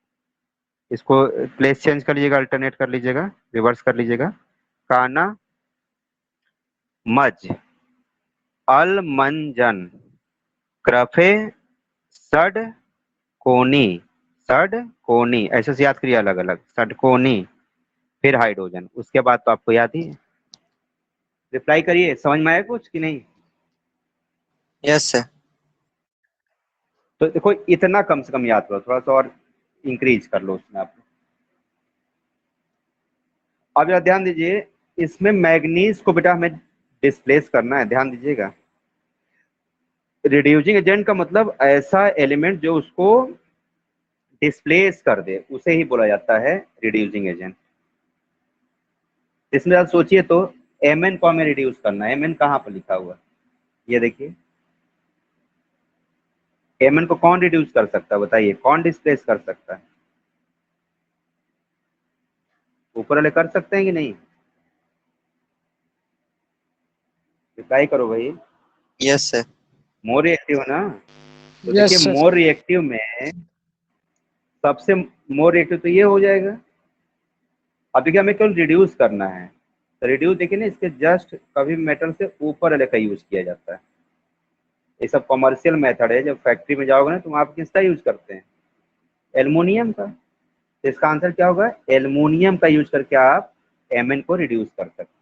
इसको प्लेस चेंज कर लीजिएगा, अल्टरनेट कर लीजिएगा, रिवर्स कर लीजिएगा। काना मज अलमंजन क्रफे सडकोनी, ऐसे से याद करिए अलग अलग, सडकोनी, फिर हाइड्रोजन। उसके बाद तो आपको याद ही है, रिप्लाई करिए, समझ में आया कुछ कि नहीं? Yes sir. तो देखो इतना कम से कम याद करो, थोड़ा सा और इंक्रीज कर लो उसमें आप। अब जरा ध्यान दीजिए, इसमें मैग्नीज को बेटा हमें डिस्प्लेस करना है, ध्यान दीजिएगा। रिड्यूसिंग एजेंट का मतलब ऐसा एलिमेंट जो उसको डिस्प्लेस कर दे, उसे ही बोला जाता है रिड्यूसिंग एजेंट। इसमें आप सोचिए तो, एम को हमें रिड्यूस करना है, एम कहाँ पर लिखा हुआ है? ये देखिए, एम को कौन रिड्यूस कर सकता है बताइए, कौन डिस्प्लेस कर सकता है? ऊपर वाले कर सकते हैं कि नहीं? रिप्लाई करो भाई। Yes sir. मोर रिएक्टिव है ना? तो देखिए यस सर। मोर रिएक्टिव में सबसे मोर रिएक्टिव तो ये हो जाएगा। अब देखिए हमें केवल रिड्यूस करना है, तो रिड्यूस देखिए ना, इसके जस्ट कभी मेटल से ऊपर वाले का यूज किया जाता है। ये सब कमर्शियल मेथड है, जब फैक्ट्री में जाओगे ना तो वहाँ आप किसका यूज करते हैं? एल्युमिनियम का। तो इसका आंसर क्या होगा? एल्युमिनियम का यूज करके आप एमएन को रिड्यूस कर सकते हैं।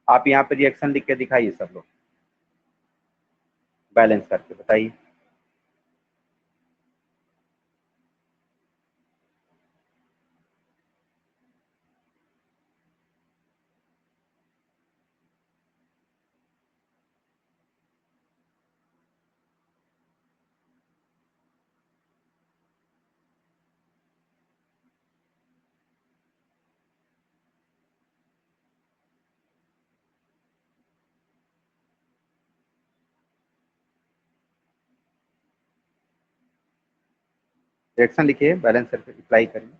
आप यहाँ पे रिएक्शन लिख के दिखाइए सब लोग, बैलेंस करके बताइए। रिएक्शन लिखिए, बैलेंस करके अप्लाई करिए।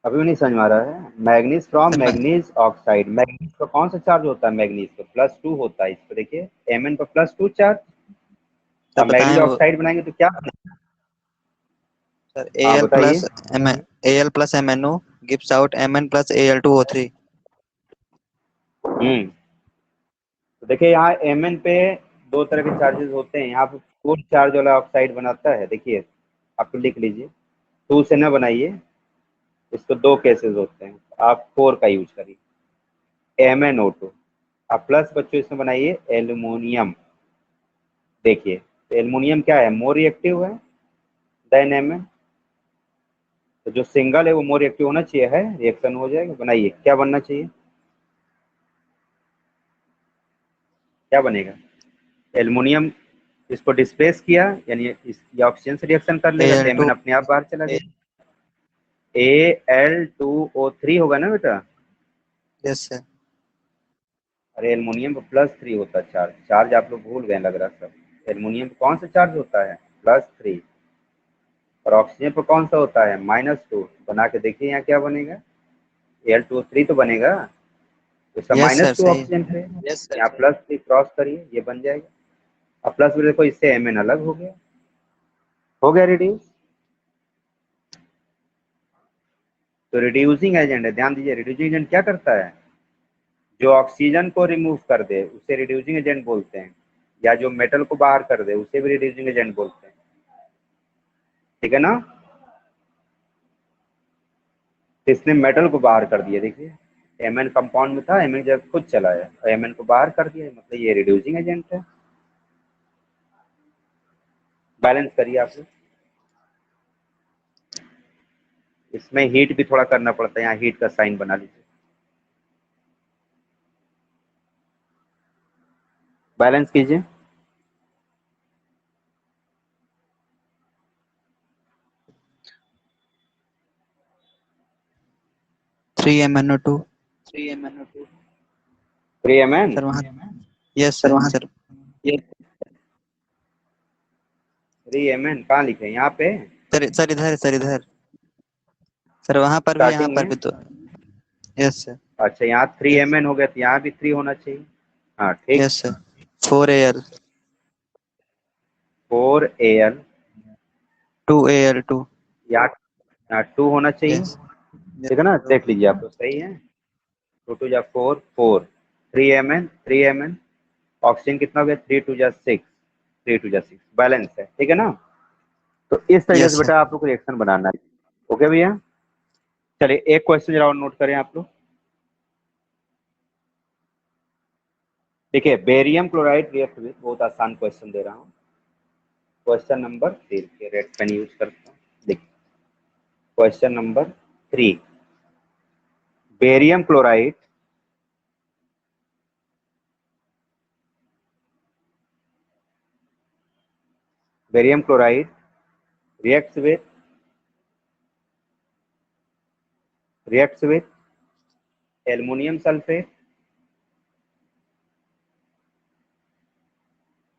अभी भी नहीं समझ में आ रहा है? मैग्नीज फ्रॉम सर मैं मैग्नीज ऑक्साइड, मैग्नीज का कौन सा चार्ज होता है? मैग्नीज पे +2 होता है। इस पे देखिए एमएन पर +2 चार्ज। सर अब मैग्नीज बताएं वो। ऑक्साइड बनाएंगे तो क्या बनेगा? सर हाँ Al बताइए। Plus MnO gives out Mn plus Al2O3। तो देखिए यहाँ एमएन पे दो तरह के चार्जेस होते हैं। यहाँ पे 4 चार्ज वाला ऑक्साइड बनाता है, देखिए आप लिख लीजिए। 2 से न बनाइए, इसको दो केसेस होते हैं, आप 4 का यूज करिए, MnO2। आप प्लस बच्चों इसमें बनाइए एल्युमिनियम। देखिए तो एल्युमिनियम क्या है? मोर रिएक्टिव है देन एमएन। तो जो सिंगल है वो मोर रिएक्टिव होना चाहिए, है, रिएक्शन हो जाएगा। बनाइए, क्या बनना चाहिए? क्या बनेगा? एल्युमिनियम इसको डिस्प्लेस किया, यानी ये ऑक्सीजन से रिएक्शन कर लेगा तो एमएन Al2। अपने आप बाहर चला जाएगा। Al2O3 होगा ना बेटा? Yes sir. अरे एल्युमिनियम पर +3 होता है चार्ज, चार्ज आप लोग भूल गए लग रहा सब। एल्युमिनियम पर कौन सा चार्ज होता है? +3। और ऑक्सीजन पर कौन सा होता है? -2। बना के देखिए यहाँ क्या बनेगा? Al2O3 तो बनेगा, तो इसका यस सर -2 सही है। ऑक्सीजन है, यहाँ +3 क्रॉस करिए, ये बन जाएगा। अब प्लस में देखो, इससे एमएन अलग हो गया रिड्यूस। तो रिड्यूसिंग एजेंट है, ध्यान दीजिए। रिड्यूसिंग एजेंट क्या करता है? जो ऑक्सीजन को रिमूव कर दे उसे रिड्यूसिंग एजेंट बोलते हैं, या जो मेटल को बाहर कर दे उसे भी रिड्यूसिंग एजेंट बोलते हैं, ठीक है ना? तो इसने मेटल को बाहर कर दिया, देखिए एमएन कंपाउंड में था, एमएन जब खुद चला है और एमएन को बाहर कर दिया, मतलब ये रिड्यूसिंग एजेंट है। बैलेंस करिए आप लोग। इसमें हीट भी थोड़ा करना पड़ता है, यहाँ हीट का साइन बना लीजिए। बैलेंस कीजिए। 3MnO2। 3mn। सर वहाँ। यस सर सर वहाँ सर। ये 3mn कहाँ लिखे? यहाँ पे सर सर इधर सर इधर। सर वहाँ पर भी यहाँ स्टार्टिंग पर में। भी तो। Yes sir. अच्छा यहाँ 3mn हो गया, तो यहाँ भी 3 होना चाहिए। हाँ ठीक। Yes sir. 4Al। 4Al। 2Al2। यहाँ 2 होना चाहिए, यस। ठीक है ना? देख लीजिए आप तो सही है। 2 2 जा 4 4। 3mn 3mn। ऑक्सीजन कितना हो गया? 3 2 जा 6। 3 2 6 बैलेंस है, ठीक है ना। तो इस तरीके Yes, से sir. बेटा आप लोग को रिएक्शन बनाना है। ओके भैया, चलिए एक क्वेश्चन जरा और नोट करें आप लोग। देखिए बेरियम क्लोराइड रिएक्ट विद, बहुत आसान क्वेश्चन दे रहा हूँ। क्वेश्चन नंबर 3 के रेड पेन यूज करता हूँ। देखिए question number 3, barium chloride reacts with aluminium sulphate.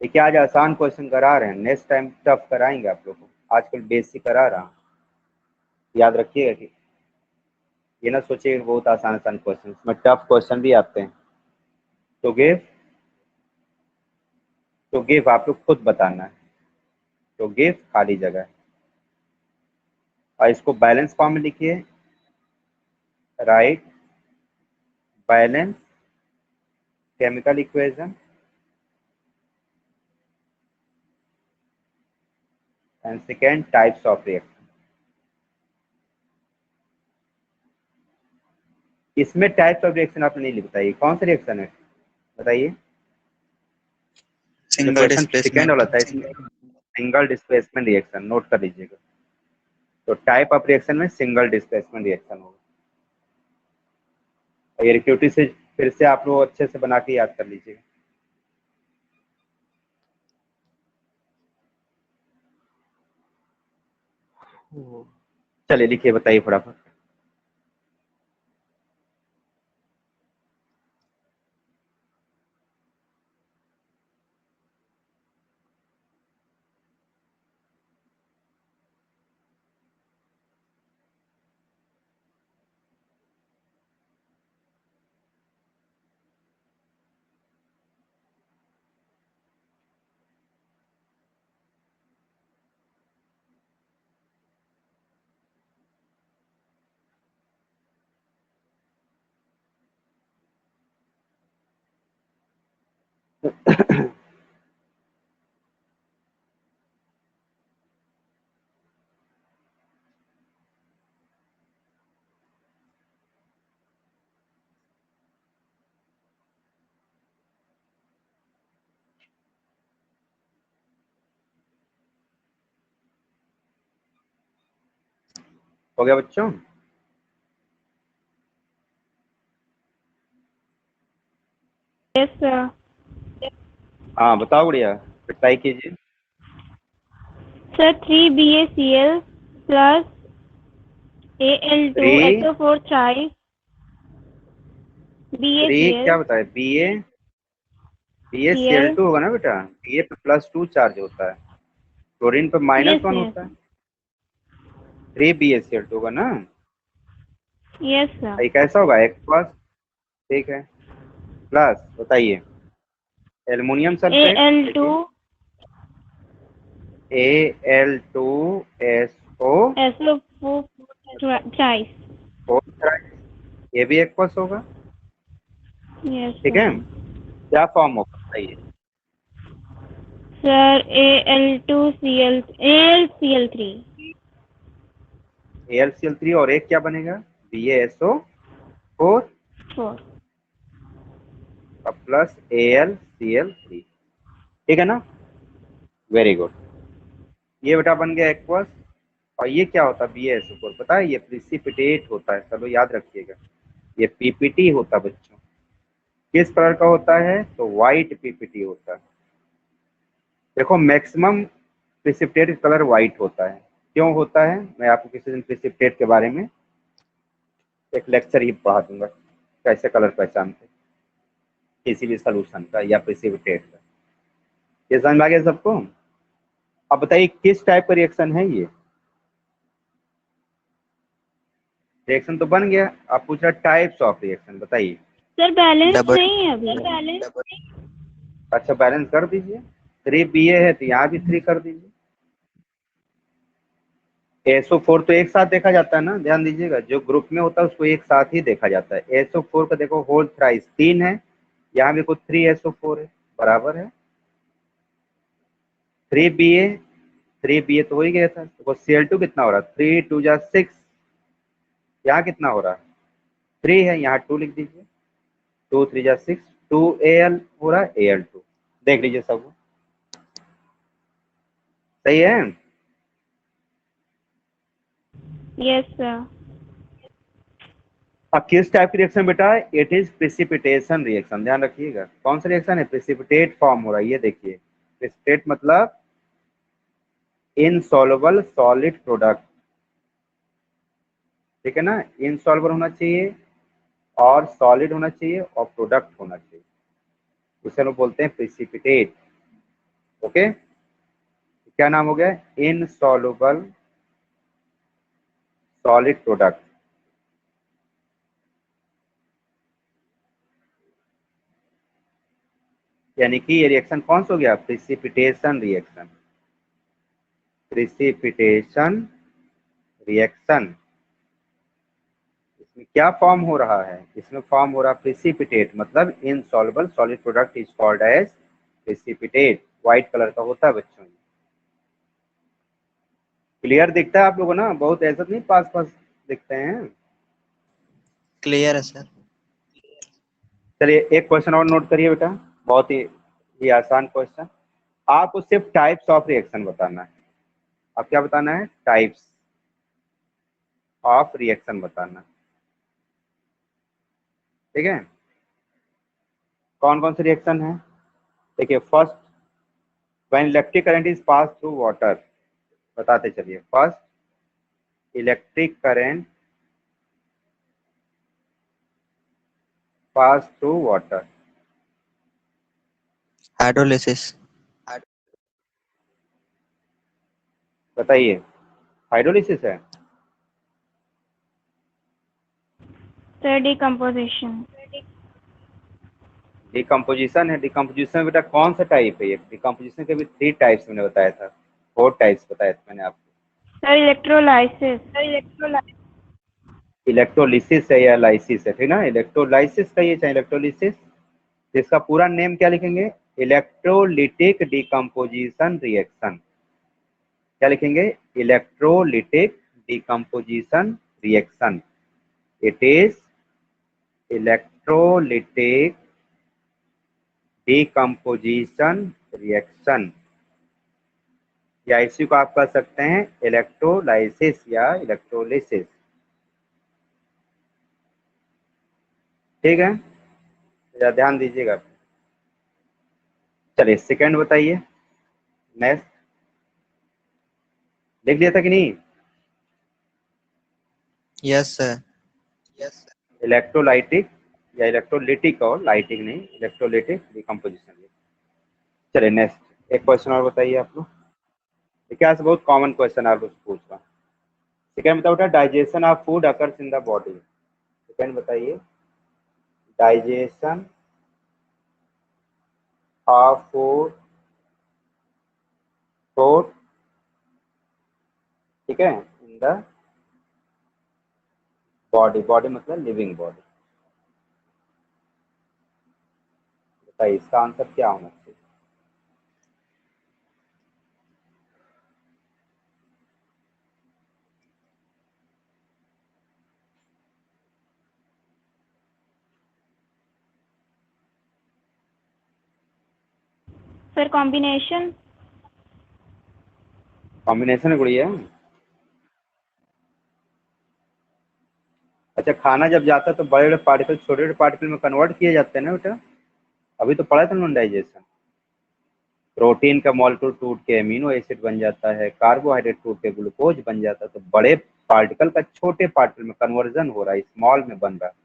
देखिए आज आसान क्वेश्चन करा रहे हैं, नेक्स्ट टाइम टफ कराएंगे आप लोगों को। आजकल बेसिक करा रहा हूँ, याद रखिएगा कि ये ना सोचिए बहुत आसान आसान क्वेश्चन, इसमें टफ क्वेश्चन भी आते हैं। तो गिव आप लोग खुद बताना है। तो गिव खाली जगह है, और इसको बैलेंस फॉर्म में लिखिए। Right balance chemical equation and second types of reaction. इसमें टाइप्स ऑफ रिएक्शन आपने नहीं बताइए, कौन सा रिएक्शन है बताइए। जो Single क्वेश्चन सेकेंड वाला displacement. था इसमें सिंगल डिस्प्लेसमेंट रिएक्शन, नोट कर लीजिएगा। तो टाइप ऑफ रिएक्शन में सिंगल डिस्प्लेसमेंट रिएक्शन होगा। और ये रिक्यूटी से फिर से आप लोग अच्छे से बना के याद कर लीजिएगा। चलिए लिखिए, बताइए फटाफट। हो गया बच्चों? Yes sir. हाँ बताओ गुड़िया, ट्राई कीजिए। Sir 3BaCl plus Al2SO4 thrice three क्या BaCl बताए? BaCl2 होगा ना बेटा, Ba पे +2 चार्ज होता है, क्लोरीन पे यस -1 यस होता है। 3BaCl2 होगा ना। Yes sir. ये कैसा होगा? एक्वस, ठीक है। प्लस बताइए aluminium sulphate, Al2 Al2SO, SO4 thrice. ये भी एक्वस होगा, यस ठीक है। सर। क्या फॉर्म होगा बताइए? सर AlCl3 AlCl3 और एक क्या बनेगा? BaSO4 4। प्लस AlCl3, ठीक है ना। वेरी गुड, ये बेटा बन गया एक्वस। और ये क्या होता है? BaSO4 पता है, ये प्रिसिपिटेट होता है, चलो याद रखिएगा। ये पीपीटी होता है बच्चों। किस कलर का होता है? तो व्हाइट पीपीटी होता है। देखो मैक्सिमम प्रिसिपिटेट कलर व्हाइट होता है। क्यों होता है? मैं आपको किसी दिन प्रिसिपिटेट के बारे में एक लेक्चर ही पढ़ा दूंगा, कैसे कलर पहचानते किसी भी सोल्यूशन का या प्रिसिपिटेट का। ये समझ में आ गया सबको? अब बताइए किस टाइप का रिएक्शन है ये? रिएक्शन तो बन गया, आप पूछ रहे टाइप्स ऑफ रिएक्शन, बताइए। Sir balance Double. नहीं है अभी। अच्छा बैलेंस कर दीजिए। 3Ba है तो यहाँ भी 3 कर दीजिए। SO4 तो एक साथ देखा जाता है ना, ध्यान दीजिएगा, जो ग्रुप में होता है उसको एक साथ ही देखा जाता है। SO4 का देखो होल थ्राइस 3 है, यहाँ भी कुछ 3 SO4 है, बराबर है। 3 बी ए तो हो ही गया था। तो Cl2 कितना हो रहा है, 3 2 जा 6, यहाँ कितना हो रहा है 3 है, यहाँ 2 लिख दीजिए, 2 3 जा 6, 2Al हो रहा है Al2। देख लीजिए सब सही है। Yes, sir. अब किस टाइप की रिएक्शन बेटा, इट इज प्रिसिपिटेशन रिएक्शन, ध्यान रखिएगा। कौन सा रिएक्शन है, प्रिसिपिटेट फॉर्म हो रहा है। ये देखिए प्रिसिपिटेट मतलब इनसॉल्युबल सॉलिड प्रोडक्ट, ठीक है ना। इनसॉल्युबल होना चाहिए और सॉलिड होना चाहिए और प्रोडक्ट होना चाहिए, उसे लोग बोलते हैं प्रिसिपिटेट। ओके, क्या नाम हो गया, इनसॉल्युबल सॉलिड प्रोडक्ट। यानी कि ये रिएक्शन कौन सा हो गया, प्रिसिपिटेशन रिएक्शन। प्रिसिपिटेशन रिएक्शन, इसमें क्या फॉर्म हो रहा है, इसमें फॉर्म हो रहा है प्रिसिपिटेट, मतलब insoluble solid product is called as precipitate. White colour का होता है बच्चों। क्लियर दिखता है आप लोगों को ना, बहुत ऐसा नहीं पास पास दिखते हैं। क्लियर है सर। चलिए एक क्वेश्चन और नोट करिए बेटा, बहुत ही आसान क्वेश्चन। आपको सिर्फ टाइप्स ऑफ रिएक्शन बताना है। अब क्या बताना है, टाइप्स ऑफ रिएक्शन बताना, ठीक है। कौन कौन से रिएक्शन है, देखिए first, when electric current is pass through water, बताते चलिए। First electric current pass through water, hydrolysis. बताइए हाइड्रोलिसिस है। Sir, decomposition. डिकम्पोजिशन है। डिकम्पोजिशन बेटा कौन सा टाइप है, ये डिकम्पोजिशन के भी 3 टाइप्स मैंने बताया था, 4 टाइप्स बताया था मैंने आपको। Sir, electrolysis. इलेक्ट्रोलिसिस है या लाइसिस है, ठीक ना। इलेक्ट्रोलाइसिस कहिए चाहे इलेक्ट्रोलिसिस, इसका पूरा नेम क्या लिखेंगे, इलेक्ट्रोलिटिक डिकम्पोजिशन रिएक्शन। क्या लिखेंगे, electrolytic decomposition reaction. It is electrolytic decomposition reaction, या इसी को आप कह सकते हैं इलेक्ट्रोलाइसिस या इलेक्ट्रोलिसिस, ठीक है। जरा ध्यान दीजिएगा। चलिए सेकंड बताइए, नेक्स्ट लिख लिया था कि नहीं, यस सर। इलेक्ट्रोलाइटिक या इलेक्ट्रोलिटिक, और लाइटिक नहीं, इलेक्ट्रोलिटिक डिकम्पोजिशन। चलिए नेक्स्ट एक क्वेश्चन और बताइए आप लोग, क्या से बहुत कॉमन क्वेश्चन आप लोग पूछ रहा हूँ। सेकंड बताओ, digestion of food occurs in the body. Second बताइए, डाइजेशन ऑफ फूड, फूड, ठीक है, इन द बॉडी, बॉडी मतलब लिविंग बॉडी। बताइए इसका आंसर क्या होना चाहिए। Sir, combination. कॉम्बिनेशन है गुड़िया। अच्छा, खाना जब जाता है तो बड़े बड़े पार्टिकल छोटे छोटे पार्टिकल में कन्वर्ट किए जाते हैं ना बेटा, अभी तो पढ़ा था ना डाइजेशन। प्रोटीन का मॉलिक्यूल टूट के अमीनो एसिड बन जाता है, कार्बोहाइड्रेट टूट के ग्लूकोज बन जाता है, तो बड़े पार्टिकल का छोटे पार्टिकल में कन्वर्जन हो रहा है, स्मॉल में बन रहा है,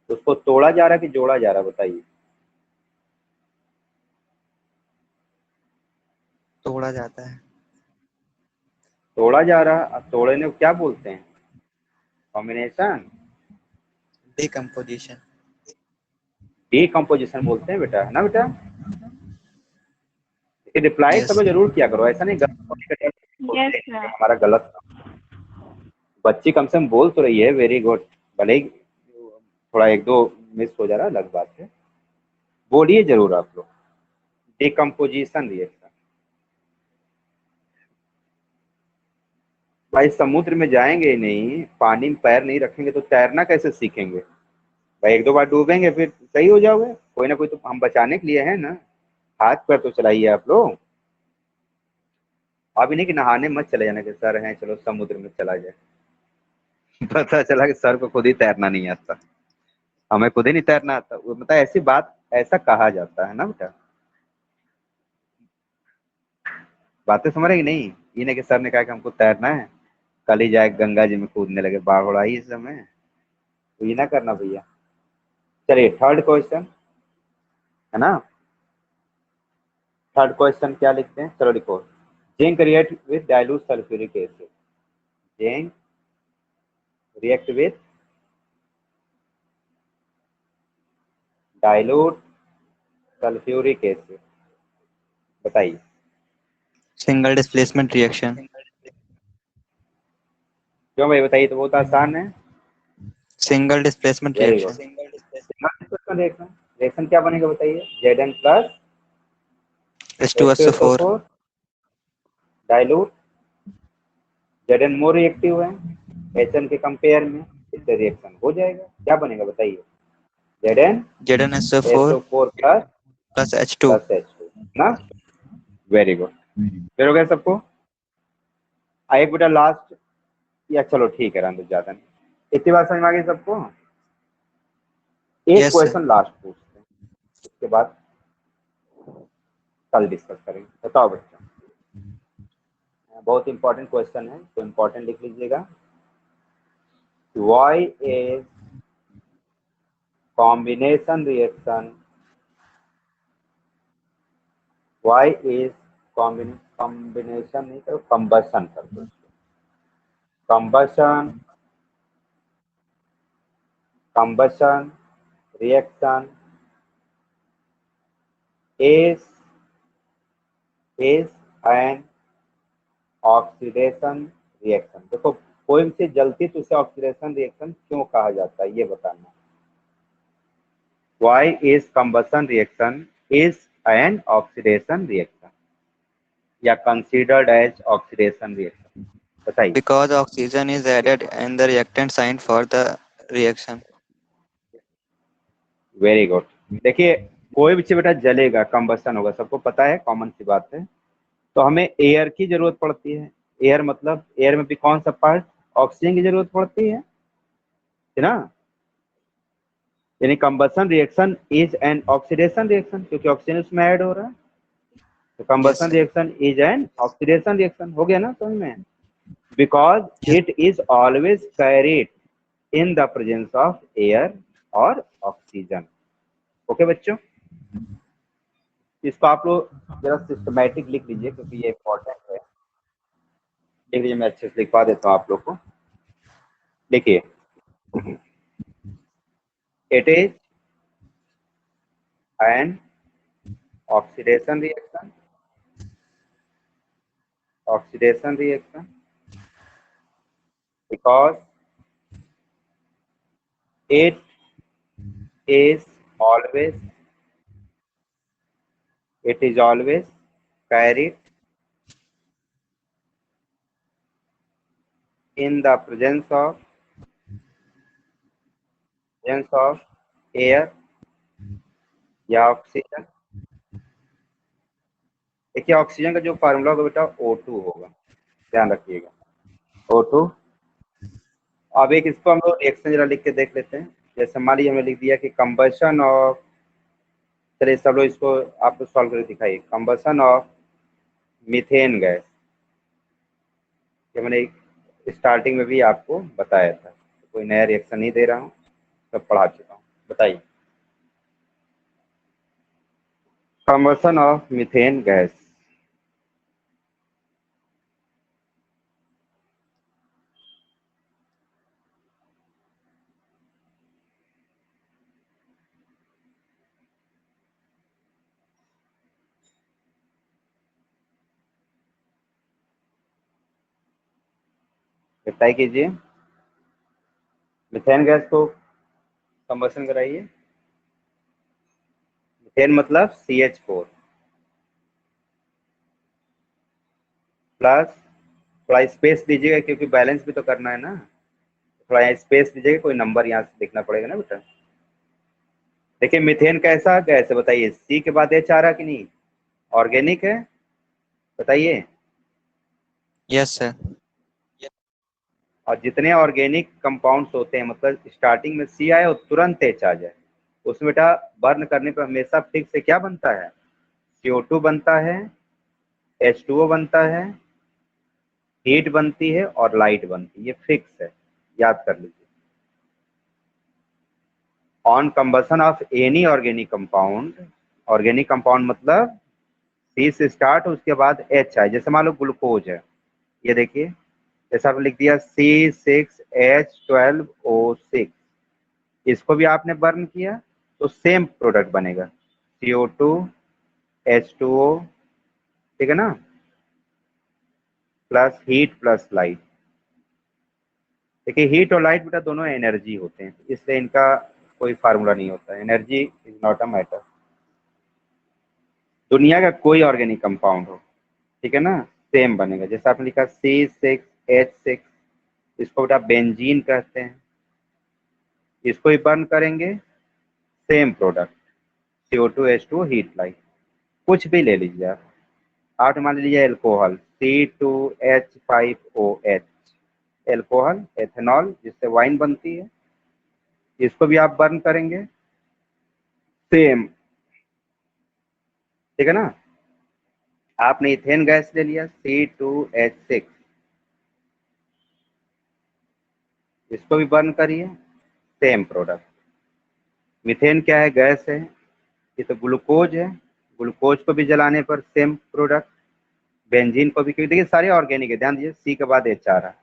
तो उसको तोड़ा जा रहा है कि जोड़ा जा रहा है, बताइए। तोड़ा जाता है। तोड़ा जा रहा है, अब तोड़ने को क्या बोलते हैं, कॉम्बिनेशन, डिकम्पोजिशन। डीकम्पोजिशन बोलते हैं बेटा, है ना बेटा। रिप्लाई सब यस। लोग जरूर किया करो, ऐसा नहीं गलत होने का डर Yes, बोलते हैं sir. कि हमारा गलत। बच्ची कम से कम बोल तो रही है, वेरी गुड, भले ही थोड़ा एक दो मिस हो जा रहा है अलग बात है, बोलिए जरूर आप लोग। डिकम्पोजिशन रिएक्शन, भाई समुद्र में जाएंगे ही नहीं, पानी में पैर नहीं रखेंगे तो तैरना कैसे सीखेंगे? भाई एक दो बार डूबेंगे फिर सही हो जाओगे, कोई ना कोई तो हम बचाने के लिए है ना। हाथ पैर तो चलाइए आप लोग। अभी नहीं कि नहाने मत चले जाना कि सर हैं चलो समुद्र में चला जाए। पता चला कि सर को खुद ही तैरना नहीं आता, हमें खुद ही नहीं तैरना आता, वो मतलब ऐसी बात ऐसा कहा जाता है ना बेटा। बातें समझ रहे कि नहीं? ये नहीं कि सर ने कहा कि हमको तैरना है, कल ही जाए गंगा जी में कूदने लगे, बाढ़ उड़ाई इस समय, तो ये ना करना भैया। चलिए थर्ड क्वेश्चन है ना। थर्ड क्वेश्चन क्या लिखते हैं, चलो लिखो। Zinc react with dilute sulphuric acid. Zinc react with dilute sulphuric acid, बताइए। Single displacement reaction. क्यों भाई बताइए, तो बहुत आसान है। Single displacement very good. Reaction. Reaction reaction क्या बनेगा बताइए, Zn plus H2SO4। H2SO4 dilute, Zn more reactive है Hn के कंपेयर में, इससे रिएक्शन हो जाएगा। क्या बनेगा बताइए, Zn ZnSO4 SO4 plus plus H2। Plus H2 ना। वेरी गुड, फिर हो गया सबको। एक बेटा लास्ट, या चलो ठीक है रहने दो, ज्यादा नहीं, इतनी बात समझ में आ गई सबको। एक यस सर। क्वेश्चन लास्ट पूछते हैं, उसके बाद कल डिस्कस करेंगे। बताओ बच्चों, बहुत इंपॉर्टेंट क्वेश्चन है तो इंपॉर्टेंट लिख लीजिएगा। Why is combination reaction, why is combination नहीं करो, कंबशन कर दो, combustion combustion reaction is an oxidation reaction. देखो पोएम से जलती तो उसे ऑक्सीडेशन रिएक्शन क्यों कहा जाता है ये बताना। Why is combustion reaction is an oxidation reaction या considered as oxidation reaction, बताइए। Because oxygen is added in the reactant side for the reaction. Very good. देखिए कोई भी चीज बेटा जलेगा कंबस्टन होगा, सबको पता है, कॉमन सी बात है। तो हमें एयर की जरूरत पड़ती है। एयर मतलब एयर में भी कौन सा पार्ट, ऑक्सीजन की जरूरत पड़ती है ना। यानी combustion reaction is an oxidation reaction, क्योंकि ऑक्सीजन उसमें ऐड हो रहा है, तो Yes combustion sir. Reaction is an oxidation reaction. हो गया ना समझ में? Because Yes. It is always carried in the presence of air और ऑक्सीजन। ओके बच्चों, इसको आप लोग जरा सिस्टमैटिक लिख लीजिए क्योंकि ये इंपॉर्टेंट है। लिख लीजिए, मैं अच्छे से लिखवा देता हूँ आप लोग को। देखिए it is an oxidation reaction, oxidation reaction because it is always carried in the presence of air या ऑक्सीजन। देखिए ऑक्सीजन का जो फार्मूला होगा बेटा O2 होगा, ध्यान रखिएगा O2। अब एक इसको हम लोग रिएक्शन जरा लिख के देख लेते हैं। जैसे मान लीजिए हमने लिख दिया कि कंबशन ऑफ, चलिए सब लोग इसको आप लोग सॉल्व करके दिखाइए। कंबशन ऑफ मीथेन गैस, जो मैंने स्टार्टिंग में भी आपको बताया था, कोई नया रिएक्शन नहीं दे रहा हूँ, सब पढ़ा चुका हूँ। बताइए combustion of methane gas. Reply कीजिए, मीथेन गैस को कंबशन कराइए। मीथेन मतलब CH4 प्लस थोड़ा स्पेस दीजिएगा क्योंकि बैलेंस भी तो करना है ना, थोड़ा स्पेस दीजिएगा, कोई नंबर यहाँ से लिखना पड़ेगा ना बेटा। देखिए मीथेन कैसा गैस है बताइए, सी के बाद एच आ रहा कि नहीं, ऑर्गेनिक है बताइए। Yes sir. और जितने ऑर्गेनिक कंपाउंड्स होते हैं मतलब स्टार्टिंग में सी आए और तुरंत एच आ जाए, उसमें बेटा बर्न करने पर हमेशा फिक्स से क्या बनता है, CO2 बनता है, H2O बनता है, हीट बनती है और लाइट बनती है, ये फिक्स है, याद कर लीजिए। On combustion of any organic compound मतलब सी से स्टार्ट उसके बाद एच आए, जैसे मान लो ग्लूकोज है, ये देखिए जैसे आपने लिख दिया C6H12O6, इसको भी आपने बर्न किया तो सेम प्रोडक्ट बनेगा, CO2 H2O, ठीक है ना, प्लस हीट प्लस लाइट। देखिए हीट और लाइट बेटा दोनों एनर्जी होते हैं, इसलिए इनका कोई फार्मूला नहीं होता, energy is not a matter. दुनिया का कोई ऑर्गेनिक कंपाउंड हो, ठीक है ना, सेम बनेगा। जैसे आपने लिखा C6H6, इसको बेटा बेंजीन कहते हैं, इसको ही बर्न करेंगे same product, CO2H2 heat light. कुछ भी ले लीजिए आप मान लीजिए एल्कोहल C2H5OH, एल्कोहल एथेनॉल जिससे वाइन बनती है, इसको भी आप बर्न करेंगे सेम, ठीक है ना। आपने इथेन गैस ले लिया C2H6, इसको भी बर्न करिए सेम प्रोडक्ट। मीथेन क्या है, गैस है, ये तो ग्लूकोज है, ग्लूकोज को भी जलाने पर सेम प्रोडक्ट, बेंजीन को भी, क्योंकि देखिए सारे ऑर्गेनिक है, ध्यान दीजिए सी के बाद एच आ रहा है,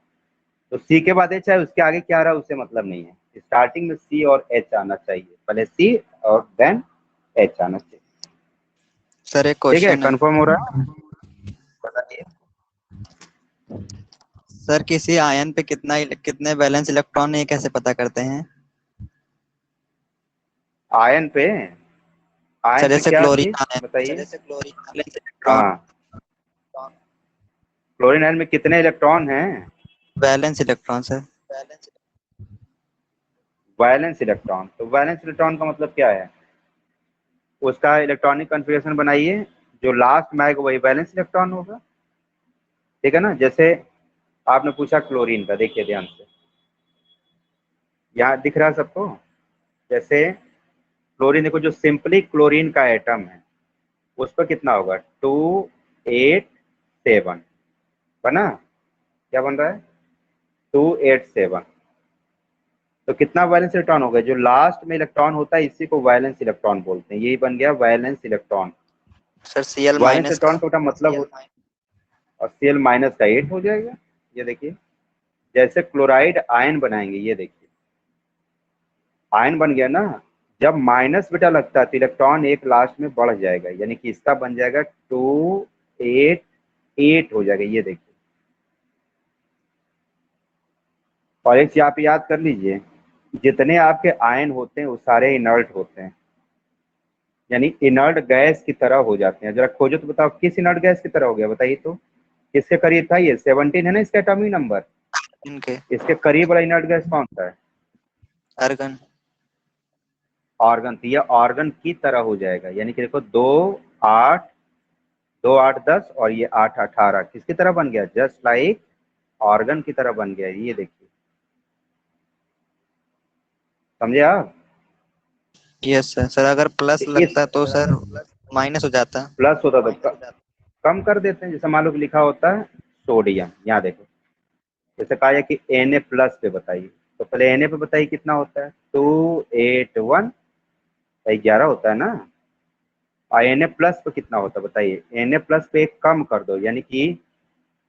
तो सी के बाद एच है, उसके आगे क्या आ रहा है उससे मतलब नहीं है, स्टार्टिंग में सी और एच आना चाहिए, पहले सी और देन एच आना चाहिए। सर एक ठीक है, क्वेश्चन है। कंफर्म हो रहा है, बताइए। सर किसी आयन पे कितने वैलेंस इलेक्ट्रॉन है, ये कैसे पता करते हैं? आयन पे, सर आयन पे जैसे क्या क्लोरीन चीज आयन, बताइए। वैलेंस इलेक्ट्रॉन, हाँ, क्लोरीन आयन में कितने इलेक्ट्रॉन हैं, valence electron sir. Valence electron, तो वैलेंस इलेक्ट्रॉन का मतलब क्या है, उसका इलेक्ट्रॉनिक कन्फिग्रेशन बनाइए, जो लास्ट में आएगा वही वैलेंस इलेक्ट्रॉन होगा, ठीक है ना। जैसे आपने पूछा क्लोरीन का, देखिए ध्यान से, यहाँ दिख रहा है सबको, जैसे क्लोरीन देखो, जो सिंपली क्लोरीन का एटम है उस पर कितना होगा 287 बना, क्या बन रहा है 287, तो कितना वैलेंस इलेक्ट्रॉन हो गया, जो लास्ट में इलेक्ट्रॉन होता है इसी को वैलेंस इलेक्ट्रॉन बोलते हैं, यही बन गया valence electron. Sir Cl valence minus electron का मतलब और Cl माइनस का 8 हो जाएगा। ये देखिए जैसे क्लोराइड आयन बनाएंगे, ये देखिए आयन बन गया ना, जब माइनस बेटा लगता है तो इलेक्ट्रॉन एक लास्ट में बढ़ जाएगा, यानी कि इसका बन जाएगा 288 हो जाएगा, ये देखिए। और एक चीज आप याद कर लीजिए, जितने आपके आयन होते हैं वो सारे इनर्ट होते हैं, यानी इनर्ट गैस की तरह हो जाते हैं। जरा खोजो तो बताओ किस इनर्ट गैस की तरह हो गया, बताइए तो किसके करीब था, ये 17 है ना इसका एटॉमिक नंबर, इनके इसके करीब वाला इनर्ट गैस कौन सा है, अर्गन। ऑर्गन, तो ये ऑर्गन की तरह हो जाएगा, यानी कि देखो 2 8 2 8 10 और ये 8 18 किसकी तरह बन गया, जस्ट लाइक ऑर्गन की तरह बन गया, ये देखिए, समझे आप। Yes sir. सर अगर प्लस तो इस लगता तो सर माइनस हो जाता। प्लस होता तो कम कर देते हैं, जैसे मान लो कि लिखा होता है सोडियम, यहाँ देखो जैसे कहा जाए कि Na प्लस पे बताइए, तो पहले Na पे बताइए कितना होता है 281, 11 होता है ना, और Na प्लस पे कितना होता है बताइए, Na प्लस पे एक कम कर दो, यानी कि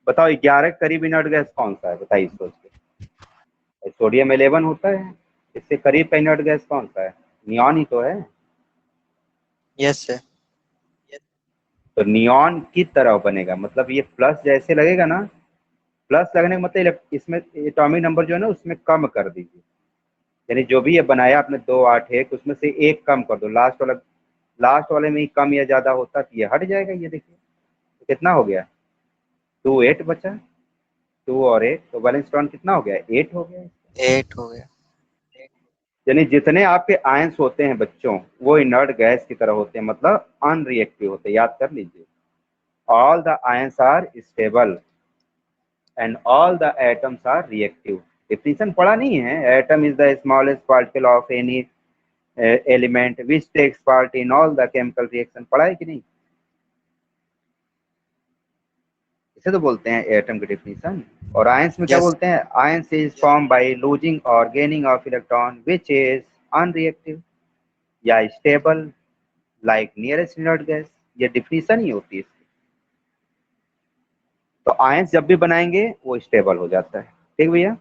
बताओ 11 के करीब इनर्ट गैस कौन सा है, बताइए सोच के, सोडियम 11 होता है, इससे करीब का इनर्ट गैस कौन सा है, नियॉन ही तो है, यस सर। तो नियॉन की तरह बनेगा, मतलब ये प्लस जैसे लगेगा ना, प्लस लगने का मतलब इसमें एटॉमिक नंबर जो है ना उसमें कम कर दीजिए, यानी जो भी ये बनाया आपने 281 उसमें से एक कम कर दो, लास्ट वाले में ही कम या ज्यादा होता तो ये हट जाएगा, ये देखिए तो कितना हो गया 28 बचा, 2 और 8, तो वैलेंस इलेक्ट्रॉन कितना हो गया? 8 हो गया। 8 हो गया। यानी जितने आपके आयंस होते हैं बच्चों, वो इनर्ट गैस की तरह होते हैं, मतलब अनरिएक्टिव होते हैं। याद कर लीजिए, all the ions are stable and all the atoms are reactive. Definition पढ़ा नहीं है? Atom is the smallest particle of any element which takes part in all the chemical reaction. पढ़ा है कि नहीं? इसे तो बोलते हैं एटम की डिफिनीशन। और आयंस में क्या Yes. बोलते हैं? Ions is form by losing और gaining of electron which is unreactive या stable like nearest inert gas. ये डिफिनीशन ही होती है इसकी। तो आयंस जब भी बनाएंगे वो स्टेबल हो जाता है। ठीक भैया?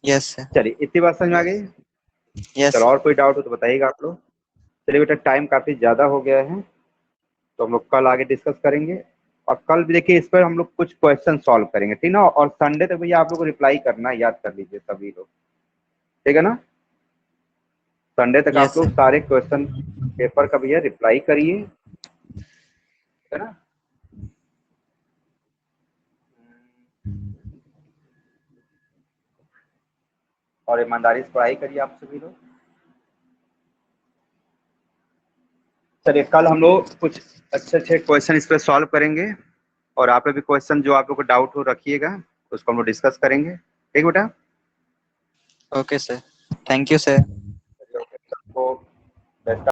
Yes, sir. चलिए, इतनी बात समझ में आ गई? Yes. चलो, और कोई डाउट हो तो बताइएगा आप लोग। चलिए बेटा, टाइम काफी ज्यादा हो गया है, तो हम लोग कल आगे डिस्कस करेंगे। और कल भी देखिए, इस पर हम लोग कुछ क्वेश्चन सॉल्व करेंगे, ठीक ना? और संडे तक भैया आप लोग को रिप्लाई करना है, याद कर लीजिए सभी लोग, ठीक है ना? संडे तक Yes, आप लोग sir. सारे क्वेश्चन पेपर का भैया रिप्लाई करिए, है ना? और ईमानदारी से पढ़ाई करिए आप सभी लोग। चलिए, कल हम लोग कुछ अच्छे अच्छे क्वेश्चन इस पर सॉल्व करेंगे, और आप लोग भी क्वेश्चन जो आप लोग को डाउट हो रखिएगा, उसको हम लोग डिस्कस करेंगे। ठीक बेटा? Okay, sir. Thank you, sir. चलिए, ओके, सबको बेस्ट